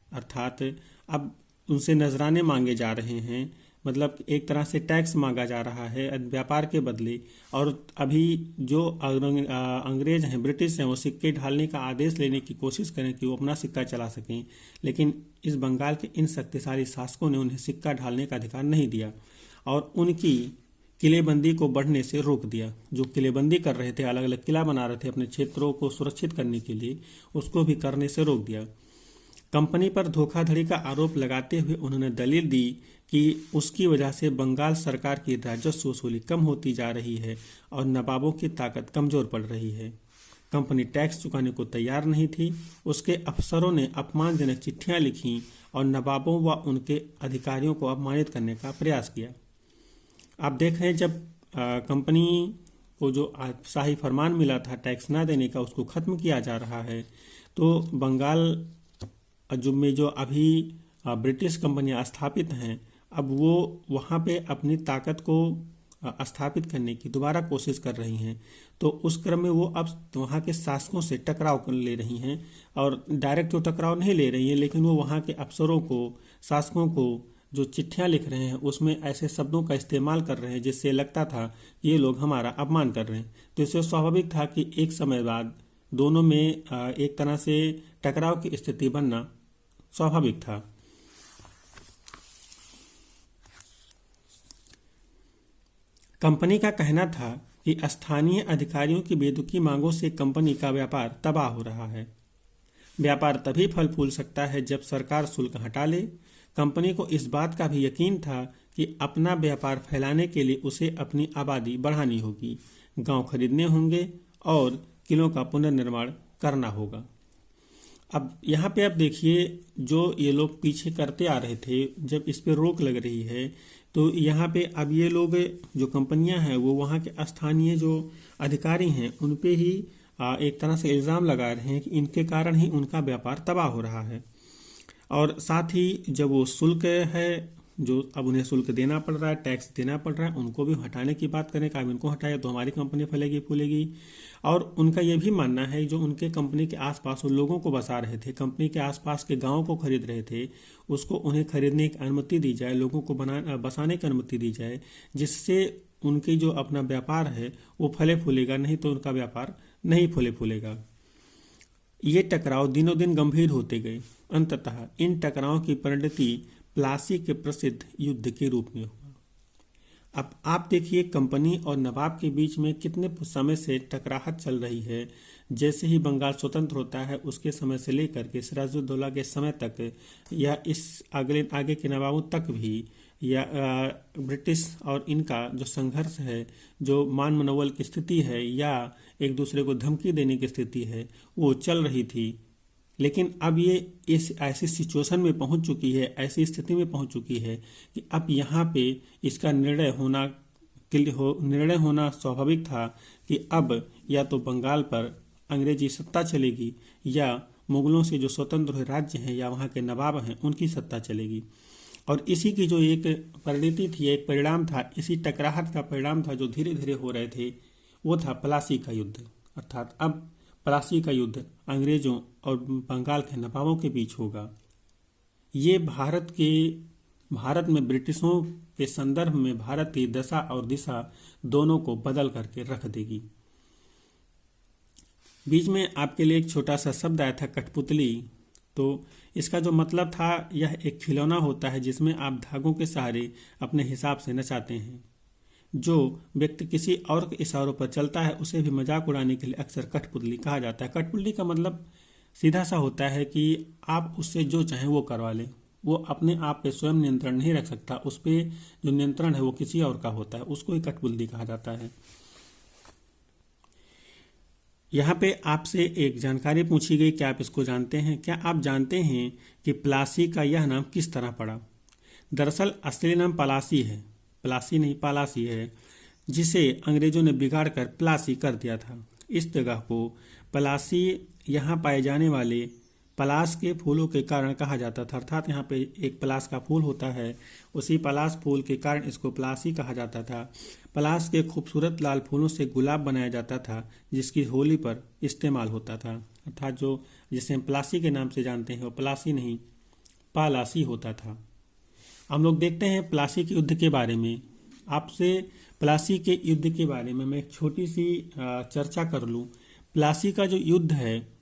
अर्थात अब उनसे नजराने मांगे जा रहे हैं, मतलब एक तरह से टैक्स मांगा जा रहा है व्यापार के बदले। और अभी जो अंग्रेज हैं, ब्रिटिश हैं, वो सिक्के ढालने का आदेश लेने की कोशिश करें कि वो अपना सिक्का चला सकें, लेकिन इस बंगाल के इन शक्तिशाली शासकों ने उन्हें सिक्का ढालने का अधिकार नहीं दिया और उनकी किलेबंदी को बढ़ने से रोक दिया। जो किलेबंदी कर रहे थे, अलग अलग किला बना रहे थे अपने क्षेत्रों को सुरक्षित करने के लिए, उसको भी करने से रोक दिया। कंपनी पर धोखाधड़ी का आरोप लगाते हुए उन्होंने दलील दी कि उसकी वजह से बंगाल सरकार की राजस्व वसूली कम होती जा रही है और नवाबों की ताकत कमजोर पड़ रही है। कंपनी टैक्स चुकाने को तैयार नहीं थी। उसके अफसरों ने अपमानजनक चिट्ठियां लिखीं और नवाबों व उनके अधिकारियों को अपमानित करने का प्रयास किया। आप देख रहे हैं जब कंपनी को जो शाही फरमान मिला था टैक्स ना देने का, उसको खत्म किया जा रहा है, तो बंगाल में जो अभी ब्रिटिश कंपनियां स्थापित हैं, अब वो वहाँ पे अपनी ताकत को स्थापित करने की दोबारा कोशिश कर रही हैं। तो उस क्रम में वो अब वहाँ के शासकों से टकराव कर ले रही हैं और डायरेक्ट तो टकराव नहीं ले रही हैं, लेकिन वो वहाँ के अफसरों को, शासकों को जो चिट्ठियाँ लिख रहे हैं उसमें ऐसे शब्दों का इस्तेमाल कर रहे हैं जिससे लगता था कि ये लोग हमारा अपमान कर रहे हैं। तो इससे स्वाभाविक था कि एक समय बाद दोनों में एक तरह से टकराव की स्थिति बनना स्वाभाविक था। कंपनी का कहना था कि स्थानीय अधिकारियों की बेतुकी मांगों से कंपनी का व्यापार तबाह हो रहा है। व्यापार तभी फल फूल सकता है जब सरकार शुल्क हटा ले। कंपनी को इस बात का भी यकीन था कि अपना व्यापार फैलाने के लिए उसे अपनी आबादी बढ़ानी होगी, गांव खरीदने होंगे और किलों का पुनर्निर्माण करना होगा। अब यहाँ पे आप देखिए, जो ये लोग पीछे करते आ रहे थे, जब इस पे रोक लग रही है तो यहाँ पे अब ये लोग, जो कंपनियां हैं, वो वहाँ के स्थानीय जो अधिकारी हैं उन पे ही एक तरह से इल्ज़ाम लगा रहे हैं कि इनके कारण ही उनका व्यापार तबाह हो रहा है। और साथ ही जब वो शुल्क है, जो अब उन्हें शुल्क देना पड़ रहा है, टैक्स देना पड़ रहा है, उनको भी हटाने की बात करें कि अब इनको हटाए तो हमारी कंपनी फैलेगी फूलेगी। और उनका ये भी मानना है जो उनके कंपनी के आसपास वो लोगों को बसा रहे थे, कंपनी के आसपास के गांवों को खरीद रहे थे, उसको उन्हें खरीदने की अनुमति दी जाए, लोगों को बसाने की अनुमति दी जाए, जिससे उनकी जो अपना व्यापार है वो फले फूलेगा, नहीं तो उनका व्यापार नहीं फले फूलेगा। ये टकराव दिनों दिन गंभीर होते गए। अंततः इन टकरावों की परिणति प्लासी के प्रसिद्ध युद्ध के रूप में हुआ। अब आप देखिए, कंपनी और नवाब के बीच में कितने समय से टकराहट चल रही है। जैसे ही बंगाल स्वतंत्र होता है उसके समय से लेकर के सिराजुद्दौला के समय तक, या इस आगे के नवाबों तक भी, या ब्रिटिश और इनका जो संघर्ष है, जो मान मनोबल की स्थिति है या एक दूसरे को धमकी देने की स्थिति है, वो चल रही थी। लेकिन अब ये इस ऐसी सिचुएशन में पहुंच चुकी है, ऐसी स्थिति में पहुंच चुकी है कि अब यहाँ पे इसका निर्णय होना स्वाभाविक था कि अब या तो बंगाल पर अंग्रेजी सत्ता चलेगी या मुगलों से जो स्वतंत्र राज्य हैं या वहाँ के नवाब हैं उनकी सत्ता चलेगी। और इसी की जो एक परिणति थी, एक परिणाम था, इसी टकराहट का परिणाम था जो धीरे धीरे हो रहे थे, वो था प्लासी का युद्ध। अर्थात अब प्लासी का युद्ध अंग्रेजों और बंगाल के नवाबों के बीच होगा। ये भारत में ब्रिटिशों के संदर्भ में भारत की दशा और दिशा दोनों को बदल करके रख देगी। बीच में आपके लिए एक छोटा सा शब्द आया था, कठपुतली। तो इसका जो मतलब था, यह एक खिलौना होता है जिसमें आप धागों के सहारे अपने हिसाब से नचाते हैं। जो व्यक्ति किसी और के इशारों पर चलता है उसे भी मजाक उड़ाने के लिए अक्सर कठपुतली कहा जाता है। कठपुतली का मतलब सीधा सा होता है कि आप उससे जो चाहें वो करवा लें। वो अपने आप पे स्वयं नियंत्रण नहीं रख सकता, उस पर जो नियंत्रण है वो किसी और का होता है, उसको ही कठपुतली कहा जाता है। यहाँ पे आपसे एक जानकारी पूछी गई, क्या आप इसको जानते हैं? क्या आप जानते हैं कि प्लासी का यह नाम किस तरह पड़ा? दरअसल असली नाम पलासी है, प्लासी नहीं पलासी है, जिसे अंग्रेजों ने बिगाड़ कर प्लासी कर दिया था। इस जगह को पलासी यहाँ पाए जाने वाले पलास के फूलों के कारण कहा जाता था, अर्थात यहाँ पे एक पलास का फूल होता है, उसी पलास फूल के कारण इसको पलासी कहा जाता था। पलास के खूबसूरत लाल फूलों से गुलाब बनाया जाता था, जिसकी होली पर इस्तेमाल होता था, अर्थात जो जिसे हम पलासी के नाम से जानते हैं वो पलासी नहीं पालासी होता था। हम लोग देखते हैं प्लासी के युद्ध के बारे में। आपसे प्लासी के युद्ध के बारे में मैं एक छोटी सी चर्चा कर लूँ। प्लासी का जो युद्ध है,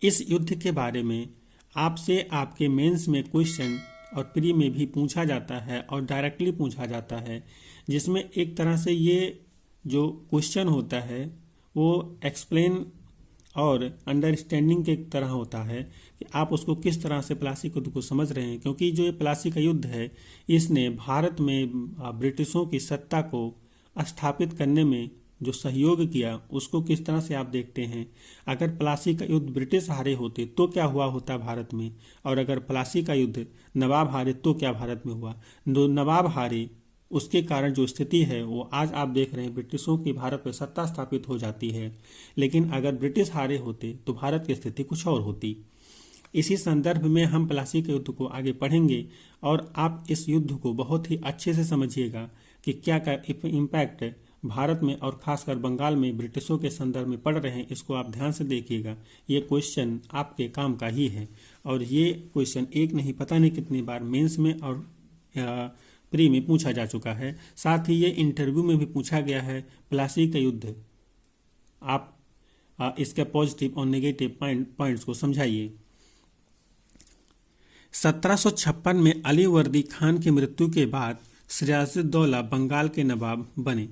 इस युद्ध के बारे में आपसे आपके मेंस में क्वेश्चन और प्री में भी पूछा जाता है और डायरेक्टली पूछा जाता है, जिसमें एक तरह से ये जो क्वेश्चन होता है वो एक्सप्लेन और अंडरस्टैंडिंग के तरह होता है कि आप उसको किस तरह से प्लासी युद्ध को समझ रहे हैं। क्योंकि जो ये प्लासी का युद्ध है, इसने भारत में ब्रिटिशों की सत्ता को स्थापित करने में जो सहयोग किया उसको किस तरह से आप देखते हैं। अगर प्लासी का युद्ध ब्रिटिश हारे होते तो क्या हुआ होता भारत में, और अगर प्लासी का युद्ध नवाब हारे तो क्या भारत में हुआ। जो नवाब हारे उसके कारण जो स्थिति है वो आज आप देख रहे हैं, ब्रिटिशों की भारत में सत्ता स्थापित हो जाती है। लेकिन अगर ब्रिटिश हारे होते तो भारत की स्थिति कुछ और होती। इसी संदर्भ में हम प्लासी के युद्ध को आगे पढ़ेंगे और आप इस युद्ध को बहुत ही अच्छे से समझिएगा कि क्या क्या इम्पैक्ट भारत में और खासकर बंगाल में ब्रिटिशों के संदर्भ में पढ़ रहे हैं। इसको आप ध्यान से देखिएगा, ये क्वेश्चन आपके काम का ही है। और ये क्वेश्चन एक नहीं पता नहीं कितनी बार मेंस में और प्री में पूछा जा चुका है, साथ ही ये इंटरव्यू में भी पूछा गया है। प्लासी का युद्ध आप इसके पॉजिटिव और नेगेटिव पॉइंट्स को समझाइए। 1756 में अली वर्दी खान की मृत्यु के बाद सिराजुद्दौला बंगाल के नवाब बने,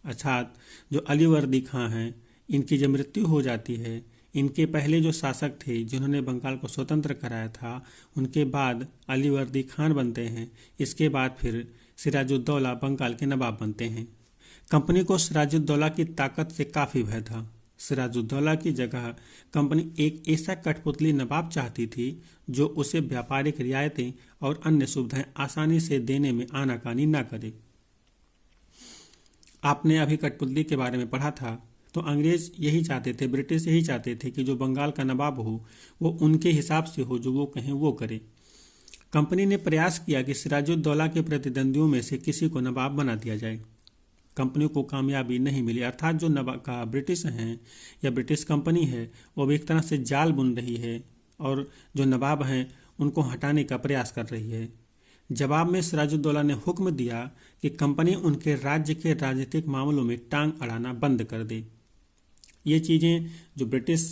अर्थात जो अली वर्दी खान हैं इनकी जब मृत्यु हो जाती है, इनके पहले जो शासक थे जिन्होंने बंगाल को स्वतंत्र कराया था, उनके बाद अली वर्दी खान बनते हैं। इसके बाद फिर सिराजुद्दौला बंगाल के नवाब बनते हैं। कंपनी को सिराजुद्दौला की ताकत से काफ़ी भय था। सिराजुद्दौला की जगह कंपनी एक ऐसा कठपुतली नवाब चाहती थी जो उसे व्यापारिक रियायतें और अन्य सुविधाएं आसानी से देने में आनाकानी ना करे। आपने अभी कठपुतली के बारे में पढ़ा था, तो अंग्रेज यही चाहते थे, ब्रिटिश यही चाहते थे कि जो बंगाल का नवाब हो वो उनके हिसाब से हो, जो वो कहें वो करे। कंपनी ने प्रयास किया कि सिराजुद्दौला के प्रतिद्वंदियों में से किसी को नवाब बना दिया जाए। कंपनी को कामयाबी नहीं मिली, अर्थात जो ब्रिटिश हैं या ब्रिटिश कंपनी है वो भी एक तरह से जाल बुन रही है और जो नवाब हैं उनको हटाने का प्रयास कर रही है। जवाब में सिराजुद्दौला ने हुक्म दिया कि कंपनी उनके राज्य के राजनीतिक मामलों में टांग अड़ाना बंद कर दे। ये चीज़ें जो ब्रिटिश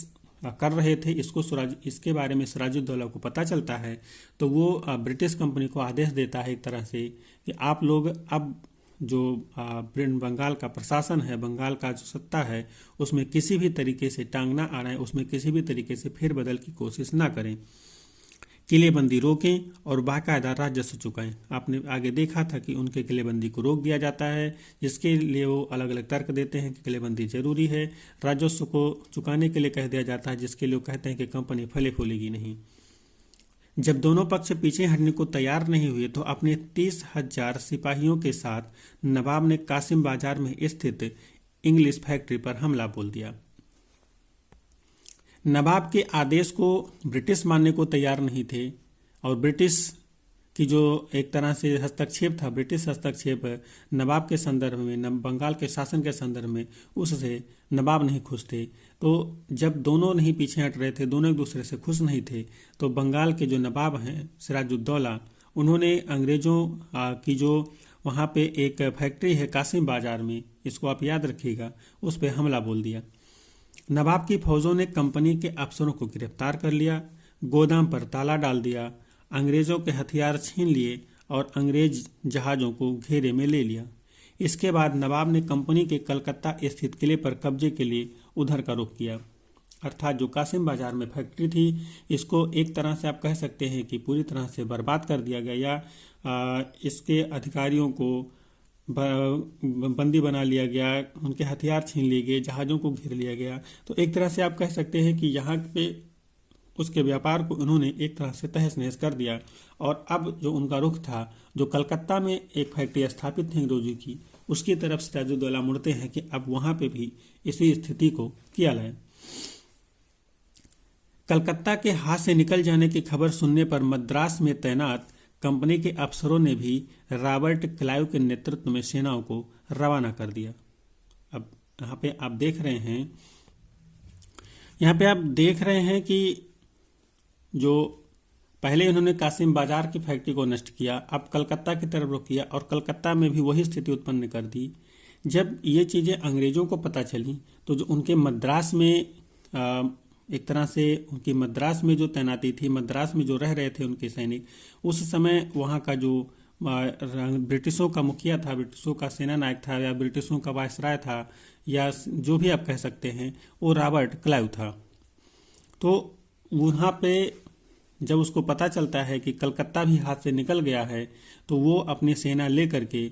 कर रहे थे इसके बारे में सिराजुद्दौला को पता चलता है, तो वो ब्रिटिश कंपनी को आदेश देता है एक तरह से कि आप लोग अब जो बंगाल का प्रशासन है, बंगाल का जो सत्ता है, उसमें किसी भी तरीके से टांग ना अड़ाएं, उसमें किसी भी तरीके से फेरबदल की कोशिश ना करें, किलेबंदी रोकें और बाकायदा राजस्व चुकाएं। आपने आगे देखा था कि उनके किलेबंदी को रोक दिया जाता है, जिसके लिए वो अलग अलग तर्क देते हैं कि किलेबंदी जरूरी है। राजस्व को चुकाने के लिए कह दिया जाता है, जिसके लिए वो कहते हैं कि कंपनी फले फूलेगी नहीं। जब दोनों पक्ष पीछे हटने को तैयार नहीं हुए तो अपने 30,000 सिपाहियों के साथ नवाब ने कासिम बाजार में स्थित इंग्लिश फैक्ट्री पर हमला बोल दिया। नवाब के आदेश को ब्रिटिश मानने को तैयार नहीं थे और ब्रिटिश की जो एक तरह से हस्तक्षेप था, ब्रिटिश हस्तक्षेप नवाब के संदर्भ में, बंगाल के शासन के संदर्भ में, उससे नवाब नहीं खुश थे। तो जब दोनों नहीं पीछे हट रहे थे, दोनों एक दूसरे से खुश नहीं थे, तो बंगाल के जो नवाब हैं सिराजुद्दौला, उन्होंने अंग्रेज़ों की जो वहाँ पे एक फैक्ट्री है कासिम बाजार में, इसको आप याद रखिएगा, उस पर हमला बोल दिया। नवाब की फौजों ने कंपनी के अफसरों को गिरफ्तार कर लिया, गोदाम पर ताला डाल दिया, अंग्रेज़ों के हथियार छीन लिए और अंग्रेज जहाज़ों को घेरे में ले लिया। इसके बाद नवाब ने कंपनी के कलकत्ता स्थित किले पर कब्जे के लिए उधर का रुख किया, अर्थात जो कासिम बाजार में फैक्ट्री थी इसको एक तरह से आप कह सकते हैं कि पूरी तरह से बर्बाद कर दिया गया या इसके अधिकारियों को बंदी बना लिया गया, उनके हथियार छीन लिए गए, जहाज़ों को घेर लिया गया। तो एक तरह से आप कह सकते हैं कि यहाँ पे उसके व्यापार को उन्होंने एक तरह से तहस नहस कर दिया। और अब जो उनका रुख था, जो कलकत्ता में एक फैक्ट्री स्थापित थी अंग्रेजों की, उसकी तरफ सिराजुद्दौला मुड़ते हैं कि अब वहाँ पे भी इसी स्थिति को किया जाए। कलकत्ता के हाथ से निकल जाने की खबर सुनने पर मद्रास में तैनात कंपनी के अफसरों ने भी रॉबर्ट क्लाइव के नेतृत्व में सेनाओं को रवाना कर दिया। अब यहाँ पे आप देख रहे हैं कि जो पहले उन्होंने कासिम बाजार की फैक्ट्री को नष्ट किया, अब कलकत्ता की तरफ रुख किया और कलकत्ता में भी वही स्थिति उत्पन्न कर दी। जब ये चीज़ें अंग्रेजों को पता चली तो जो उनके मद्रास में एक तरह से उनकी मद्रास में जो तैनाती थी, मद्रास में जो रह रहे थे उनके सैनिक, उस समय वहाँ का जो ब्रिटिशों का मुखिया था, ब्रिटिशों का सेना नायक था, या ब्रिटिशों का वायसराय था, या जो भी आप कह सकते हैं, वो रॉबर्ट क्लाइव था। तो वहाँ पे जब उसको पता चलता है कि कलकत्ता भी हाथ से निकल गया है, तो वो अपनी सेना ले करके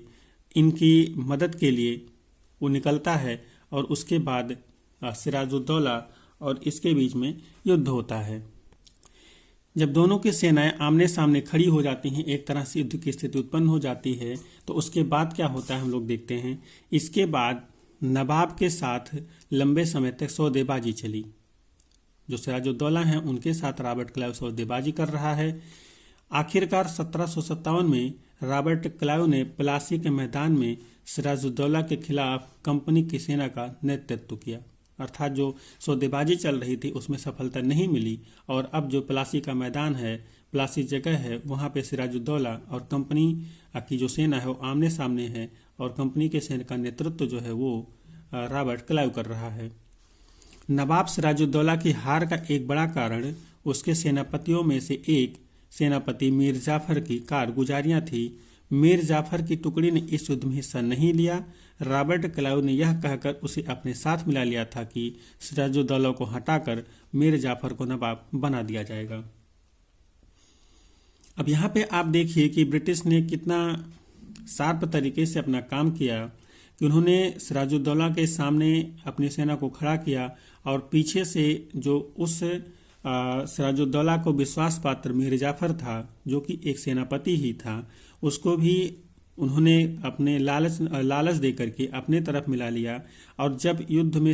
इनकी मदद के लिए वो निकलता है और उसके बाद सिराजुद्दौला और इसके बीच में युद्ध होता है। जब दोनों की सेनाएं आमने सामने खड़ी हो जाती हैं, एक तरह से युद्ध की स्थिति उत्पन्न हो जाती है, तो उसके बाद क्या होता है हम लोग देखते हैं। इसके बाद नवाब के साथ लंबे समय तक सौदेबाजी चली। जो सिराजुद्दौला हैं उनके साथ रॉबर्ट क्लाइव सौदेबाजी कर रहा है। आखिरकार 1757 में रॉबर्ट क्लाइव ने प्लासी के मैदान में सिराजुद्दौला के खिलाफ कंपनी की सेना का नेतृत्व किया। अर्थात जो सौदेबाजी चल रही थी उसमें सफलता नहीं मिली और अब जो प्लासी का मैदान है, प्लासी जगह है, वहाँ पे सिराजुद्दौला और कंपनी की जो सेना है वो आमने सामने है और कंपनी के सेना का नेतृत्व जो है वो रॉबर्ट क्लाइव कर रहा है। नवाब सिराजुद्दौला की हार का एक बड़ा कारण उसके सेनापतियों में से एक सेनापति मीर जाफर की कारगुजारियां थी। मीर जाफर की टुकड़ी ने इस युद्ध में हिस्सा नहीं लिया। रॉबर्ट क्लाइव ने यह कहकर उसे अपने साथ मिला लिया था कि सिराजुद्दौला को हटाकर मीर जाफर को नवाब बना दिया जाएगा। अब यहाँ पे आप देखिए कि ब्रिटिश ने कितना शार्प तरीके से अपना काम किया कि उन्होंने सिराजुद्दौला के सामने अपनी सेना को खड़ा किया और पीछे से जो उस सिराजुद्दौला को विश्वास पात्र मीर जाफर था, जो कि एक सेनापति ही था, उसको भी उन्होंने अपने लालच दे करके अपने तरफ मिला लिया। और जब युद्ध में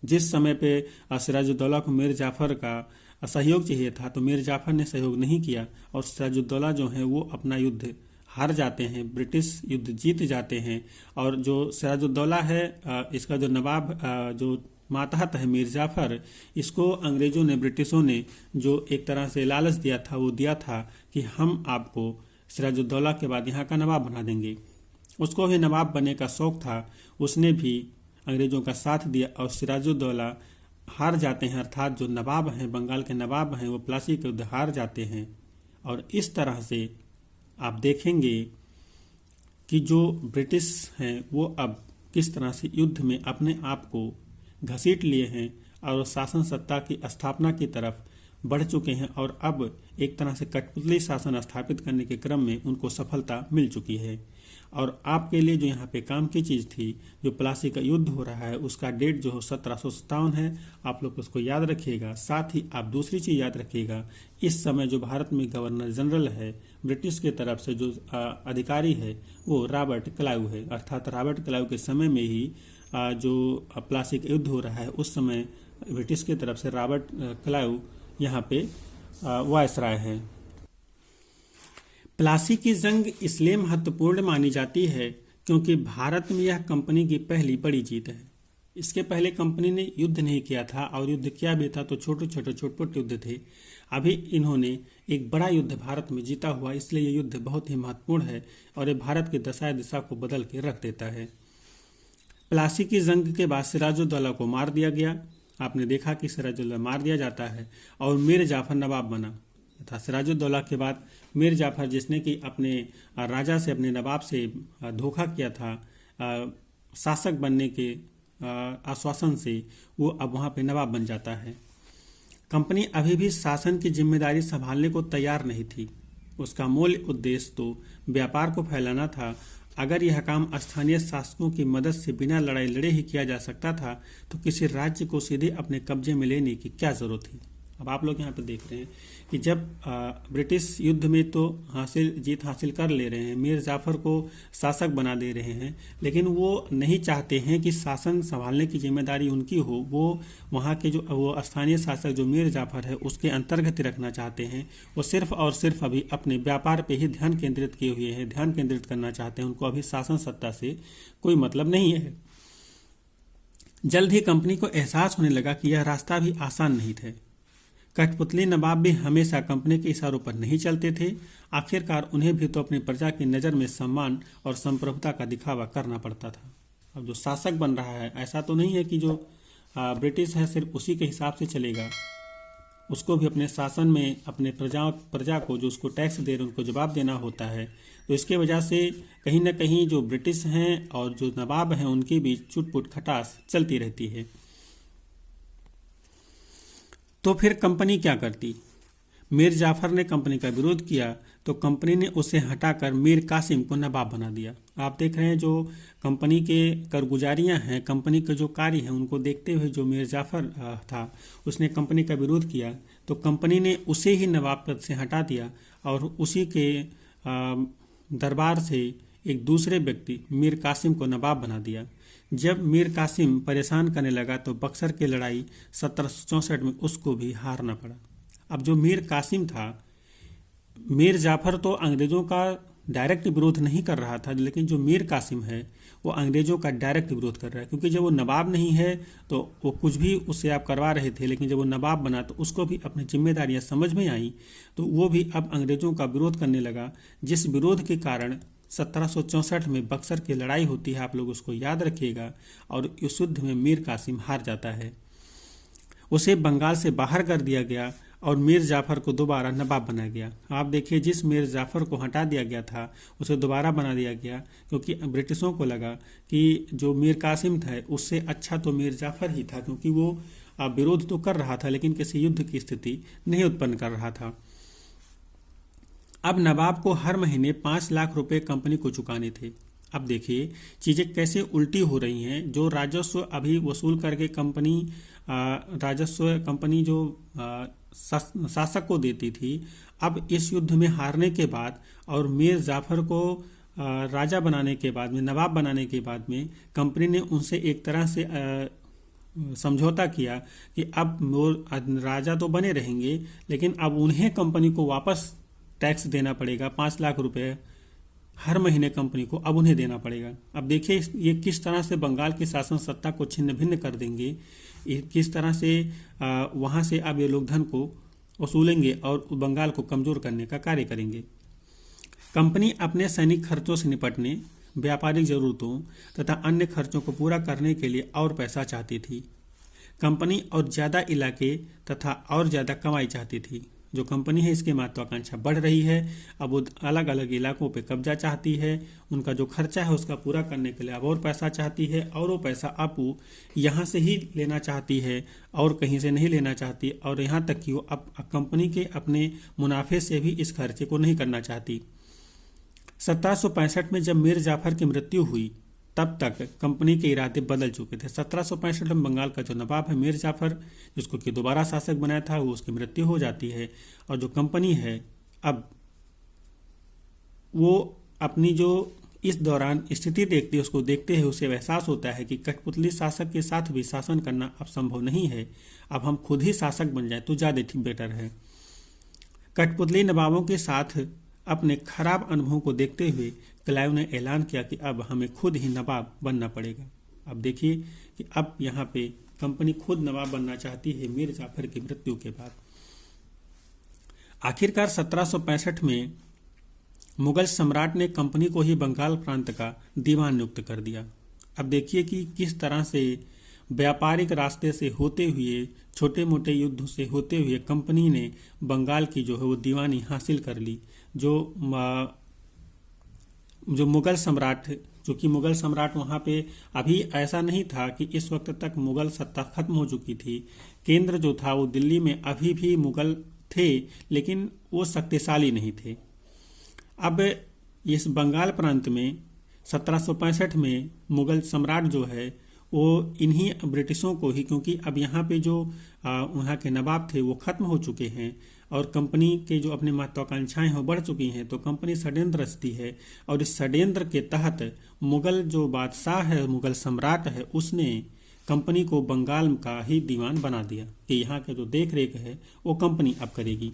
जिस समय पे सिराजुद्दौला को मीर जाफर का सहयोग चाहिए था, तो मीर जाफर ने सहयोग नहीं किया और सिराजुद्दौला जो है वो अपना युद्ध हार जाते हैं, ब्रिटिश युद्ध जीत जाते हैं। और जो सिराजुद्दौला है, इसका जो नवाब जो मातहत है मीर जाफर, इसको अंग्रेजों ने, ब्रिटिशों ने जो एक तरह से लालच दिया था, वो दिया था कि हम आपको सिराजुद्दौला के बाद यहाँ का नवाब बना देंगे। उसको भी नवाब बनने का शौक था, उसने भी अंग्रेजों का साथ दिया और सिराजुद्दौला हार जाते हैं। अर्थात जो नवाब हैं, बंगाल के नवाब हैं, वो प्लासी के युद्ध हार जाते हैं। और इस तरह से आप देखेंगे कि जो ब्रिटिश हैं वो अब किस तरह से युद्ध में अपने आप को घसीट लिए हैं और शासन सत्ता की स्थापना की तरफ बढ़ चुके हैं और अब एक तरह से कठपुतली शासन स्थापित करने के क्रम में उनको सफलता मिल चुकी है। और आपके लिए जो यहाँ पे काम की चीज़ थी, जो प्लासी का युद्ध हो रहा है, उसका डेट जो 1757 है, आप लोग उसको याद रखिएगा। साथ ही आप दूसरी चीज़ याद रखिएगा, इस समय जो भारत में गवर्नर जनरल है ब्रिटिश के तरफ से जो अधिकारी है वो रॉबर्ट क्लाइव है। अर्थात रॉबर्ट क्लाइव के समय में ही जो प्लासी का युद्ध हो रहा है, उस समय ब्रिटिश की तरफ से रॉबर्ट क्लाइव यहाँ पे वायसराय है। प्लासी की जंग इसलिए महत्वपूर्ण मानी जाती है क्योंकि भारत में यह कंपनी की पहली बड़ी जीत है। इसके पहले कंपनी ने युद्ध नहीं किया था और युद्ध किया भी था तो छोटे छोटे युद्ध थे। अभी इन्होंने एक बड़ा युद्ध भारत में जीता हुआ, इसलिए ये युद्ध बहुत ही महत्वपूर्ण है और ये भारत की दिशा को बदल के रख देता है। प्लासी की जंग के बाद सिराजुद्दौला को मार दिया गया। आपने देखा कि सिराजुद्दौला मार दिया जाता है और मीर जाफर नवाब बना था। सिराजुद्दौला के बाद मीर जाफर, जिसने कि अपने राजा से, अपने नवाब से धोखा किया था शासक बनने के आश्वासन से, वो अब वहाँ पे नवाब बन जाता है। कंपनी अभी भी शासन की जिम्मेदारी संभालने को तैयार नहीं थी। उसका मूल उद्देश्य तो व्यापार को फैलाना था अगर यह काम स्थानीय शासकों की मदद से बिना लड़ाई लड़े ही किया जा सकता था तो किसी राज्य को सीधे अपने कब्जे में लेने की क्या जरूरत थी। अब आप लोग यहाँ पर देख रहे हैं कि जब ब्रिटिश युद्ध में तो जीत हासिल कर ले रहे हैं, मीर जाफर को शासक बना दे रहे हैं, लेकिन वो नहीं चाहते हैं कि शासन संभालने की जिम्मेदारी उनकी हो। वो वहाँ के जो वो स्थानीय शासक जो मीर जाफर है उसके अंतर्गत ही रखना चाहते हैं। वो सिर्फ और सिर्फ अभी अपने व्यापार पे ही ध्यान केंद्रित किए हुए हैं, ध्यान केंद्रित करना चाहते हैं। उनको अभी शासन सत्ता से कोई मतलब नहीं है। जल्द ही कंपनी को एहसास होने लगा कि यह रास्ता भी आसान नहीं था। कठपुतली नवाब भी हमेशा कंपनी के इशारों पर नहीं चलते थे। आखिरकार उन्हें भी तो अपनी प्रजा की नज़र में सम्मान और संप्रभुता का दिखावा करना पड़ता था। अब जो शासक बन रहा है, ऐसा तो नहीं है कि जो ब्रिटिश है सिर्फ उसी के हिसाब से चलेगा। उसको भी अपने शासन में अपने प्रजा को जो उसको टैक्स दे रहे उनको जवाब देना होता है। तो इसके वजह से कहीं ना कहीं जो ब्रिटिश हैं और जो नवाब हैं उनके बीच चुटपुट खटास चलती रहती है। तो फिर कंपनी क्या करती? मीर जाफर ने कंपनी का विरोध किया तो कंपनी ने उसे हटाकर मीर कासिम को नवाब बना दिया। आप देख रहे हैं जो कंपनी के कारगुजारियां हैं, कंपनी के जो कार्य हैं, उनको देखते हुए जो मीर जाफर था उसने कंपनी का विरोध किया तो कंपनी ने उसे ही नवाब पद से हटा दिया और उसी के दरबार से एक दूसरे व्यक्ति मीर कासिम को नवाब बना दिया। जब मीर कासिम परेशान करने लगा तो बक्सर की लड़ाई 1764 में उसको भी हारना पड़ा। अब जो मीर कासिम था, मीर जाफर तो अंग्रेज़ों का डायरेक्ट विरोध नहीं कर रहा था, लेकिन जो मीर कासिम है वो अंग्रेज़ों का डायरेक्ट विरोध कर रहा है। क्योंकि जब वो नवाब नहीं है तो वो कुछ भी उससे आप करवा रहे थे, लेकिन जब वो नवाब बना तो उसको भी अपनी जिम्मेदारियां समझ में आई तो वो भी अब अंग्रेज़ों का विरोध करने लगा। जिस विरोध के कारण 1764 में बक्सर की लड़ाई होती है, आप लोग उसको याद रखिएगा। और इस युद्ध में मीर कासिम हार जाता है। उसे बंगाल से बाहर कर दिया गया और मीर जाफर को दोबारा नवाब बनाया गया। आप देखिए, जिस मीर जाफर को हटा दिया गया था उसे दोबारा बना दिया गया, क्योंकि ब्रिटिशों को लगा कि जो मीर कासिम था उससे अच्छा तो मीर जाफर ही था, क्योंकि वो विरोध तो कर रहा था लेकिन किसी युद्ध की स्थिति नहीं उत्पन्न कर रहा था। अब नवाब को हर महीने 5 लाख रुपए कंपनी को चुकाने थे। अब देखिए चीज़ें कैसे उल्टी हो रही हैं। जो राजस्व अभी वसूल करके राजस्व कंपनी जो शासक को देती थी, अब इस युद्ध में हारने के बाद और मीर जाफर को राजा बनाने के बाद में, नवाब बनाने के बाद में कंपनी ने उनसे एक तरह से समझौता किया कि अब वो राजा तो बने रहेंगे लेकिन अब उन्हें कंपनी को वापस टैक्स देना पड़ेगा। 5 लाख रुपए हर महीने कंपनी को अब उन्हें देना पड़ेगा। अब देखिए ये किस तरह से बंगाल की शासन सत्ता को छिन्न भिन्न कर देंगे, किस तरह से वहाँ से अब ये लोग धन को वसूलेंगे और बंगाल को कमज़ोर करने का कार्य करेंगे। कंपनी अपने सैनिक खर्चों से निपटने, व्यापारिक ज़रूरतों तथा अन्य खर्चों को पूरा करने के लिए और पैसा चाहती थी। कंपनी और ज़्यादा इलाके तथा और ज़्यादा कमाई चाहती थी। जो कंपनी है इसकी महत्वाकांक्षा बढ़ रही है। अब वो अलग अलग इलाकों पे कब्जा चाहती है, उनका जो खर्चा है उसका पूरा करने के लिए अब और पैसा चाहती है और वो पैसा अब वो यहाँ से ही लेना चाहती है और कहीं से नहीं लेना चाहती। और यहाँ तक कि वो अब कंपनी के अपने मुनाफे से भी इस खर्चे को नहीं करना चाहती। 1765 में जब मीर जाफर की मृत्यु हुई तब तक कंपनी के इरादे बदल चुके थे। 1765 में बंगाल का जो नवाब है मीर जाफर, जिसको कि दोबारा शासक बनाया था, वो उसकी मृत्यु हो जाती है। और जो कंपनी है अब वो अपनी जो इस दौरान स्थिति देखती है, उसको देखते हुए उसे एहसास होता है कि कठपुतली शासक के साथ भी शासन करना अब संभव नहीं है। अब हम खुद ही शासक बन जाए तो ज़्यादा ठीक बेटर है। कठपुतली नवाबों के साथ अपने खराब अनुभवों को देखते हुए क्लाइव ने ऐलान किया कि अब हमें खुद ही नवाब बनना पड़ेगा। अब देखिए कि अब यहाँ पे कंपनी खुद नवाब बनना चाहती है मीर जाफर की मृत्यु के बाद। आखिरकार 1765 में मुगल सम्राट ने कंपनी को ही बंगाल प्रांत का दीवान नियुक्त कर दिया। अब देखिए कि किस तरह से व्यापारिक रास्ते से होते हुए, छोटे मोटे युद्ध से होते हुए कंपनी ने बंगाल की जो है वो दीवानी हासिल कर ली। जो मुगल सम्राट, चूँकि मुगल सम्राट वहाँ पे अभी ऐसा नहीं था कि इस वक्त तक मुगल सत्ता खत्म हो चुकी थी। केंद्र जो था वो दिल्ली में अभी भी मुगल थे, लेकिन वो शक्तिशाली नहीं थे। अब इस बंगाल प्रांत में 1765 में मुगल सम्राट जो है वो इन्हीं ब्रिटिशों को ही, क्योंकि अब यहाँ पे जो वहाँ के नवाब थे वो खत्म हो चुके हैं और कंपनी के जो अपनी महत्वाकांक्षाएं हैं वो बढ़ चुकी हैं, तो कंपनी षड्यंत्र रचती है और इस षड्यंत्र के तहत मुगल जो बादशाह है, मुगल सम्राट है, उसने कंपनी को बंगाल का ही दीवान बना दिया कि यहाँ के जो देख रेख है वो कंपनी अब करेगी।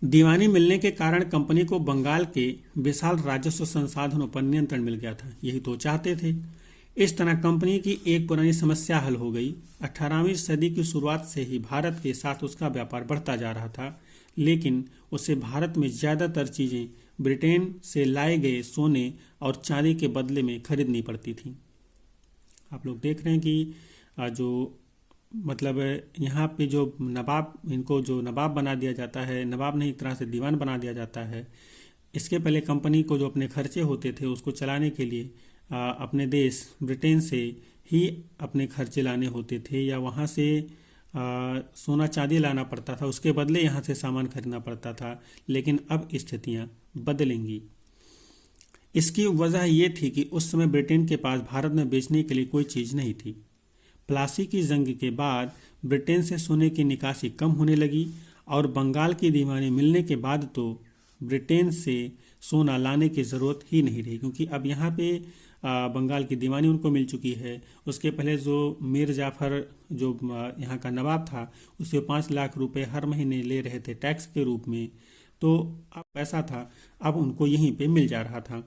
दीवानी मिलने के कारण कंपनी को बंगाल के विशाल राजस्व संसाधनों पर नियंत्रण मिल गया था, यही तो चाहते थे। इस तरह कंपनी की एक पुरानी समस्या हल हो गई। 18वीं सदी की शुरुआत से ही भारत के साथ उसका व्यापार बढ़ता जा रहा था, लेकिन उसे भारत में ज़्यादातर चीज़ें ब्रिटेन से लाए गए सोने और चांदी के बदले में खरीदनी पड़ती थी। आप लोग देख रहे हैं कि जो मतलब यहाँ पे जो नवाब, इनको जो नवाब बना दिया जाता है, नवाब नहीं एक तरह से दीवान बना दिया जाता है। इसके पहले कंपनी को जो अपने खर्चे होते थे उसको चलाने के लिए अपने देश ब्रिटेन से ही अपने खर्चे लाने होते थे या वहाँ से सोना चांदी लाना पड़ता था, उसके बदले यहाँ से सामान खरीदना पड़ता था। लेकिन अब स्थितियाँ बदलेंगी। इसकी वजह ये थी कि उस समय ब्रिटेन के पास भारत में बेचने के लिए कोई चीज़ नहीं थी। प्लासी की जंग के बाद ब्रिटेन से सोने की निकासी कम होने लगी और बंगाल की दीवानी मिलने के बाद तो ब्रिटेन से सोना लाने की ज़रूरत ही नहीं रही, क्योंकि अब यहाँ पे बंगाल की दीवानी उनको मिल चुकी है। उसके पहले जो मीर जाफ़र जो यहाँ का नवाब था, उसे 5 लाख रुपए हर महीने ले रहे थे टैक्स के रूप में, तो अब पैसा था, अब उनको यहीं पे मिल जा रहा था,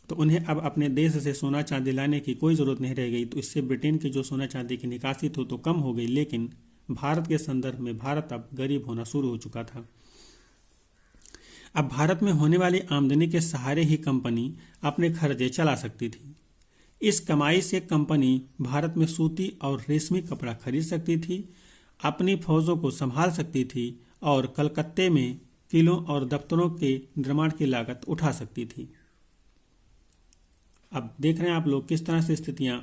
तो उन्हें अब अपने देश से सोना चांदी लाने की कोई ज़रूरत नहीं रह गई। तो इससे ब्रिटेन की जो सोना चांदी की निकासी थी तो कम हो गई, लेकिन भारत के संदर्भ में भारत अब गरीब होना शुरू हो चुका था। अब भारत में होने वाली आमदनी के सहारे ही कंपनी अपने खर्चे चला सकती थी। इस कमाई से कंपनी भारत में सूती और रेशमी कपड़ा खरीद सकती थी, अपनी फौजों को संभाल सकती थी और कलकत्ते में किलों और दफ्तरों के निर्माण की लागत उठा सकती थी। अब देख रहे हैं आप लोग किस तरह से स्थितियां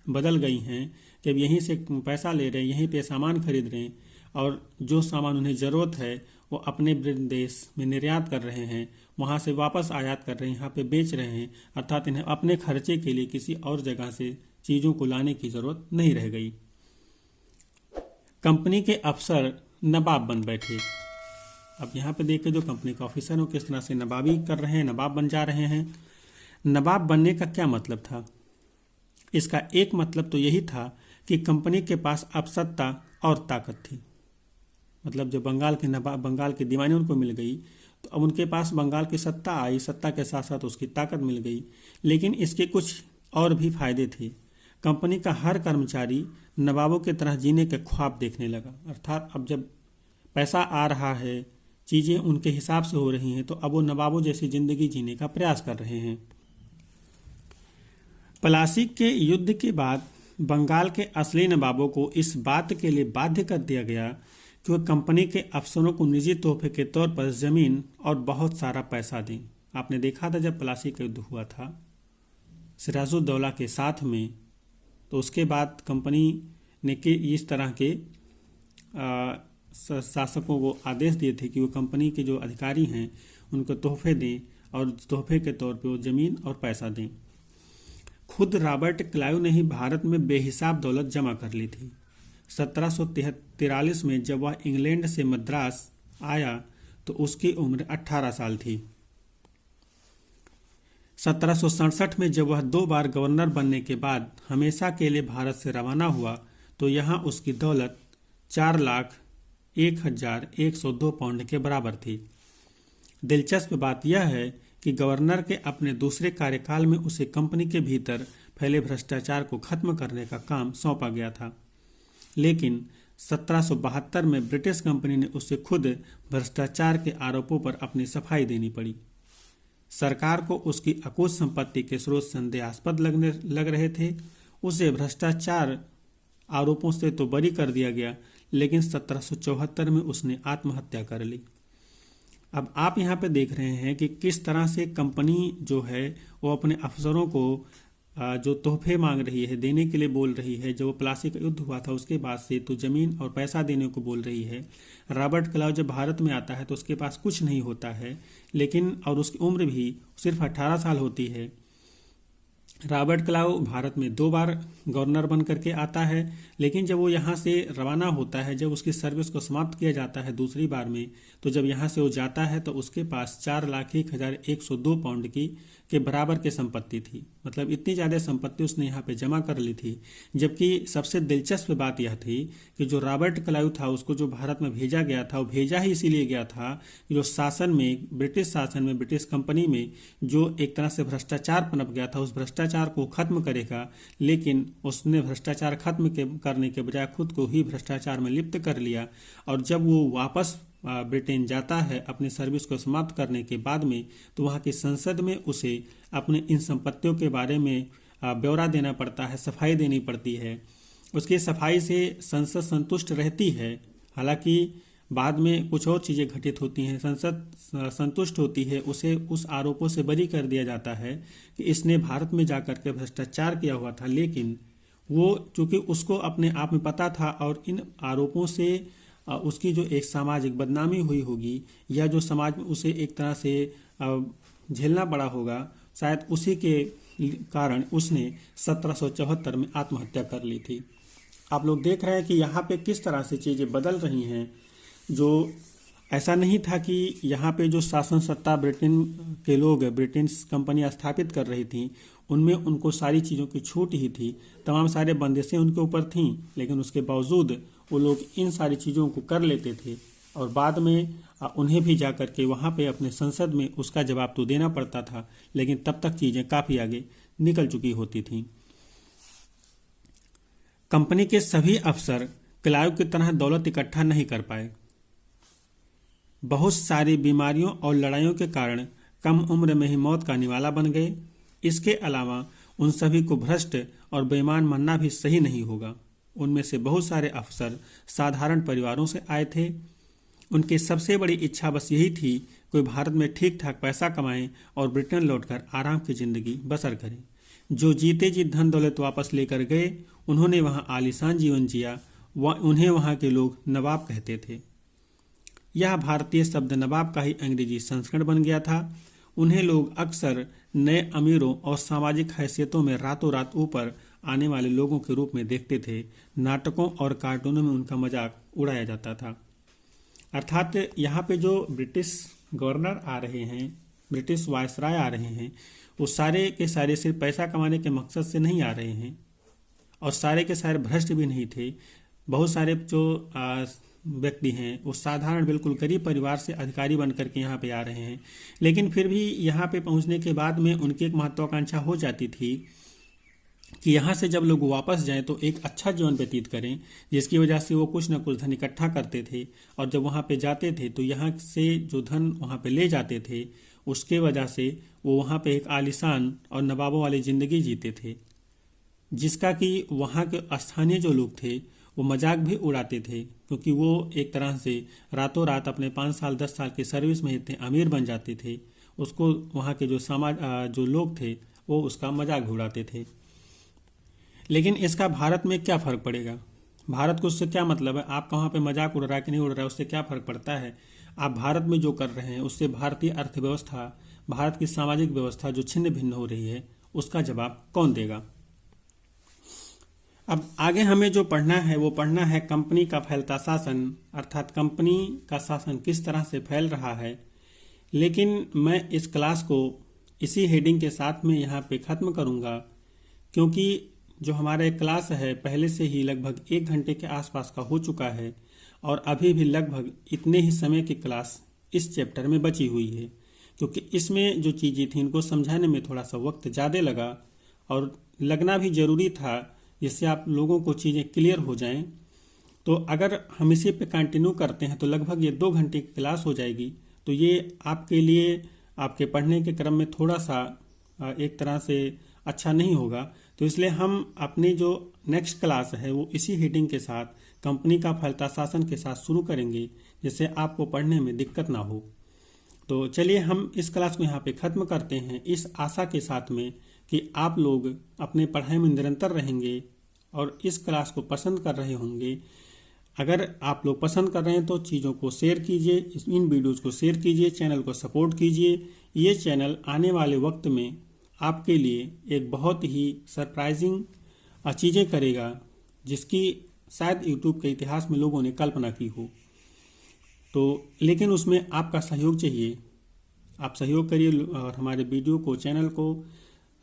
बदल गई हैं कि अब यहीं से पैसा ले रहे हैं, यहीं पे सामान खरीद रहे हैं और जो सामान उन्हें ज़रूरत है वो अपने देश में निर्यात कर रहे हैं, वहाँ से वापस आयात कर रहे हैं, यहाँ पे बेच रहे हैं। अर्थात इन्हें अपने खर्चे के लिए किसी और जगह से चीज़ों को लाने की ज़रूरत नहीं रह गई। कंपनी के अफसर नवाब बन बैठे। अब यहाँ पे देखिए जो कंपनी के ऑफिसर हैं किस तरह से नवाबी कर रहे हैं, नवाब बन जा रहे हैं। नवाब बनने का क्या मतलब था? इसका एक मतलब तो यही था कि कंपनी के पास अब सत्ता और ताकत थी। मतलब जब बंगाल के नवाब, बंगाल की दीवानी उनको मिल गई तो अब उनके पास बंगाल की सत्ता आई, सत्ता के साथ साथ उसकी ताकत मिल गई। लेकिन इसके कुछ और भी फायदे थे। कंपनी का हर कर्मचारी नवाबों की तरह जीने के ख्वाब देखने लगा। अर्थात अब जब पैसा आ रहा है, चीज़ें उनके हिसाब से हो रही हैं, तो अब वो नवाबों जैसी ज़िंदगी जीने का प्रयास कर रहे हैं। प्लासी के युद्ध के बाद बंगाल के असली नवाबों को इस बात के लिए बाध्य कर दिया गया कि वह कंपनी के अफसरों को निजी तोहफे के तौर पर ज़मीन और बहुत सारा पैसा दें। आपने देखा था जब प्लासी का युद्ध हुआ था सिराजुद्दौला के साथ में, तो उसके बाद कंपनी ने के इस तरह के शासकों को आदेश दिए थे कि वो कंपनी के जो अधिकारी हैं उनको तोहफे दें और तोहफे के तौर पे वो ज़मीन और पैसा दें। खुद रॉबर्ट क्लाइव ने ही भारत में बेहिसाब दौलत जमा कर ली थी। 1743 में जब वह इंग्लैंड से मद्रास आया तो उसकी उम्र 18 साल थी। 1767 में जब वह 2 बार गवर्नर बनने के बाद हमेशा के लिए भारत से रवाना हुआ तो यहाँ उसकी दौलत 4,01,102 पाउंड के बराबर थी। दिलचस्प बात यह है कि गवर्नर के अपने दूसरे कार्यकाल में उसे कंपनी के भीतर फैले भ्रष्टाचार को खत्म करने का काम सौंपा गया था, लेकिन 1772 में ब्रिटिश कंपनी ने उसे खुद भ्रष्टाचार के आरोपों पर अपनी सफाई देनी पड़ी। सरकार को उसकी अकुत संपत्ति के स्रोत संदेहास्पद लग रहे थे। उसे भ्रष्टाचार आरोपों से तो बरी कर दिया गया, लेकिन 1774 में उसने आत्महत्या कर ली। अब आप यहाँ पे देख रहे हैं कि किस तरह से कंपनी जो है वो अपने अफसरों को जो तोहफे मांग रही है, देने के लिए बोल रही है। जब प्लासी का युद्ध हुआ था उसके बाद से तो ज़मीन और पैसा देने को बोल रही है। रॉबर्ट क्लाउ जब भारत में आता है तो उसके पास कुछ नहीं होता है, लेकिन और उसकी उम्र भी सिर्फ 18 साल होती है। रॉबर्ट क्लाउ भारत में 2 बार गवर्नर बन करके आता है, लेकिन जब वो यहाँ से रवाना होता है, जब उसकी सर्विस को समाप्त किया जाता है दूसरी बार में, तो जब यहाँ से वो जाता है तो उसके पास 4,01,102 पाउंड की के बराबर की संपत्ति थी। मतलब इतनी ज़्यादा संपत्ति उसने यहाँ पे जमा कर ली थी। जबकि सबसे दिलचस्प बात यह थी कि जो रॉबर्ट क्लाउ था उसको जो भारत में भेजा गया था, वो भेजा ही इसीलिए गया था कि जो शासन में, ब्रिटिश शासन में, ब्रिटिश कंपनी में जो एक तरह से भ्रष्टाचार पनप गया था, उस भ्रष्टाचार को खत्म करेगा। लेकिन उसने भ्रष्टाचार खत्म करने के बजाय खुद को ही भ्रष्टाचार में लिप्त कर लिया। और जब वो वापस ब्रिटेन जाता है अपनी सर्विस को समाप्त करने के बाद में, तो वहाँ की संसद में उसे अपने इन संपत्तियों के बारे में ब्यौरा देना पड़ता है, सफाई देनी पड़ती है। उसकी सफाई से संसद संतुष्ट रहती है। हालांकि बाद में कुछ और चीज़ें घटित होती हैं। संसद संतुष्ट होती है, उसे उस आरोपों से बरी कर दिया जाता है कि इसने भारत में जाकर के भ्रष्टाचार किया हुआ था। लेकिन वो चूँकि उसको अपने आप में पता था और इन आरोपों से उसकी जो एक सामाजिक बदनामी हुई होगी, या जो समाज में उसे एक तरह से झेलना पड़ा होगा, शायद उसी के कारण उसने 1774 में आत्महत्या कर ली थी। आप लोग देख रहे हैं कि यहाँ पे किस तरह से चीज़ें बदल रही हैं। जो ऐसा नहीं था कि यहाँ पे जो शासन सत्ता ब्रिटेन के लोग, ब्रिटिश कंपनियाँ स्थापित कर रही थी, उनमें उनको सारी चीज़ों की छूट ही थी, तमाम सारे बंदिशें उनके ऊपर थीं, लेकिन उसके बावजूद वो लोग इन सारी चीज़ों को कर लेते थे। और बाद में उन्हें भी जा कर के वहाँ पे अपने संसद में उसका जवाब तो देना पड़ता था, लेकिन तब तक चीज़ें काफ़ी आगे निकल चुकी होती थीं। कंपनी के सभी अफसर क्लाइव की तरह दौलत इकट्ठा नहीं कर पाए। बहुत सारी बीमारियों और लड़ाइयों के कारण कम उम्र में ही मौत का निवाला बन गए। इसके अलावा उन सभी को भ्रष्ट और बेईमान मानना भी सही नहीं होगा। उनमें से बहुत सारे अफसर साधारण परिवारों से आए थे। उनकी सबसे बड़ी इच्छा बस यही थी कोई भारत में ठीक ठाक पैसा कमाएं और ब्रिटेन लौटकर आराम की जिंदगी बसर करें। जो जीते जी धन दौलत वापस लेकर गए, उन्होंने वहाँ आलीशान जीवन जिया। उन्हें वहाँ के लोग नवाब कहते थे। यह भारतीय शब्द नवाब का ही अंग्रेजी संस्करण बन गया था। उन्हें लोग अक्सर नए अमीरों और सामाजिक हैसियतों में रातों रात ऊपर आने वाले लोगों के रूप में देखते थे। नाटकों और कार्टूनों में उनका मजाक उड़ाया जाता था। अर्थात यहाँ पे जो ब्रिटिश गवर्नर आ रहे हैं, ब्रिटिश वायसराय आ रहे हैं, वो सारे के सारे सिर्फ पैसा कमाने के मकसद से नहीं आ रहे हैं, और सारे के सारे भ्रष्ट भी नहीं थे। बहुत सारे जो व्यक्ति हैं वो साधारण बिल्कुल गरीब परिवार से अधिकारी बन करके यहाँ पे आ रहे हैं। लेकिन फिर भी यहाँ पे पहुँचने के बाद में उनकी एक महत्वाकांक्षा हो जाती थी कि यहाँ से जब लोग वापस जाएं तो एक अच्छा जीवन व्यतीत करें, जिसकी वजह से वो कुछ न कुछ धन इकट्ठा करते थे। और जब वहाँ पे जाते थे तो यहाँ से जो धन वहाँ पे ले जाते थे, उसके वजह से वो वहाँ पे एक आलीशान और नवाबों वाली ज़िंदगी जीते थे, जिसका कि वहाँ के स्थानीय जो लोग थे वो मजाक भी उड़ाते थे, क्योंकि वो एक तरह से रातों रात अपने 5 साल 10 साल की सर्विस में इतने अमीर बन जाते थे। उसको वहाँ के जो लोग थे वो उसका मजाक भी उड़ाते थे। लेकिन इसका भारत में क्या फ़र्क पड़ेगा? भारत को उससे क्या मतलब है? आपका वहाँ पे मजाक उड़ रहा है कि नहीं उड़ रहा है, उससे क्या फ़र्क पड़ता है? आप भारत में जो कर रहे हैं उससे भारतीय अर्थव्यवस्था, भारत की सामाजिक व्यवस्था जो छिन्न भिन्न हो रही है, उसका जवाब कौन देगा? अब आगे हमें जो पढ़ना है वो पढ़ना है कंपनी का फैलता शासन, अर्थात कंपनी का शासन किस तरह से फैल रहा है। लेकिन मैं इस क्लास को इसी हेडिंग के साथ में यहाँ पे ख़त्म करूँगा, क्योंकि जो हमारा एक क्लास है पहले से ही लगभग 1 घंटे के आसपास का हो चुका है, और अभी भी लगभग इतने ही समय की क्लास इस चैप्टर में बची हुई है, क्योंकि इसमें जो चीज़ें थी इनको समझाने में थोड़ा सा वक्त ज़्यादा लगा, और लगना भी ज़रूरी था, जिससे आप लोगों को चीज़ें क्लियर हो जाएं। तो अगर हम इसी पे कंटिन्यू करते हैं तो लगभग ये 2 घंटे की क्लास हो जाएगी। तो ये आपके लिए, आपके पढ़ने के क्रम में थोड़ा सा एक तरह से अच्छा नहीं होगा। तो इसलिए हम अपनी जो नेक्स्ट क्लास है वो इसी हेडिंग के साथ, कंपनी का फैलता शासन के साथ शुरू करेंगे, जिससे आपको पढ़ने में दिक्कत ना हो। तो चलिए हम इस क्लास को यहाँ पे ख़त्म करते हैं, इस आशा के साथ में कि आप लोग अपने पढ़ाई में निरंतर रहेंगे और इस क्लास को पसंद कर रहे होंगे। अगर आप लोग पसंद कर रहे हैं तो चीज़ों को शेयर कीजिए, इन वीडियोज़ को शेयर कीजिए, चैनल को सपोर्ट कीजिए। ये चैनल आने वाले वक्त में आपके लिए एक बहुत ही सरप्राइजिंग चीज़ें करेगा, जिसकी शायद यूट्यूब के इतिहास में लोगों ने कल्पना की हो। तो लेकिन उसमें आपका सहयोग चाहिए। आप सहयोग करिए और हमारे वीडियो को, चैनल को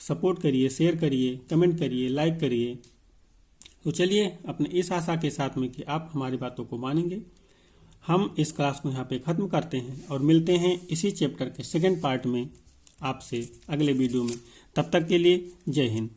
सपोर्ट करिए, शेयर करिए, कमेंट करिए, लाइक करिए। तो चलिए, अपने इस आशा के साथ में कि आप हमारी बातों को मानेंगे, हम इस क्लास को यहाँ पे ख़त्म करते हैं और मिलते हैं इसी चैप्टर के सेकंड पार्ट में आपसे अगले वीडियो में। तब तक के लिए जय हिंद।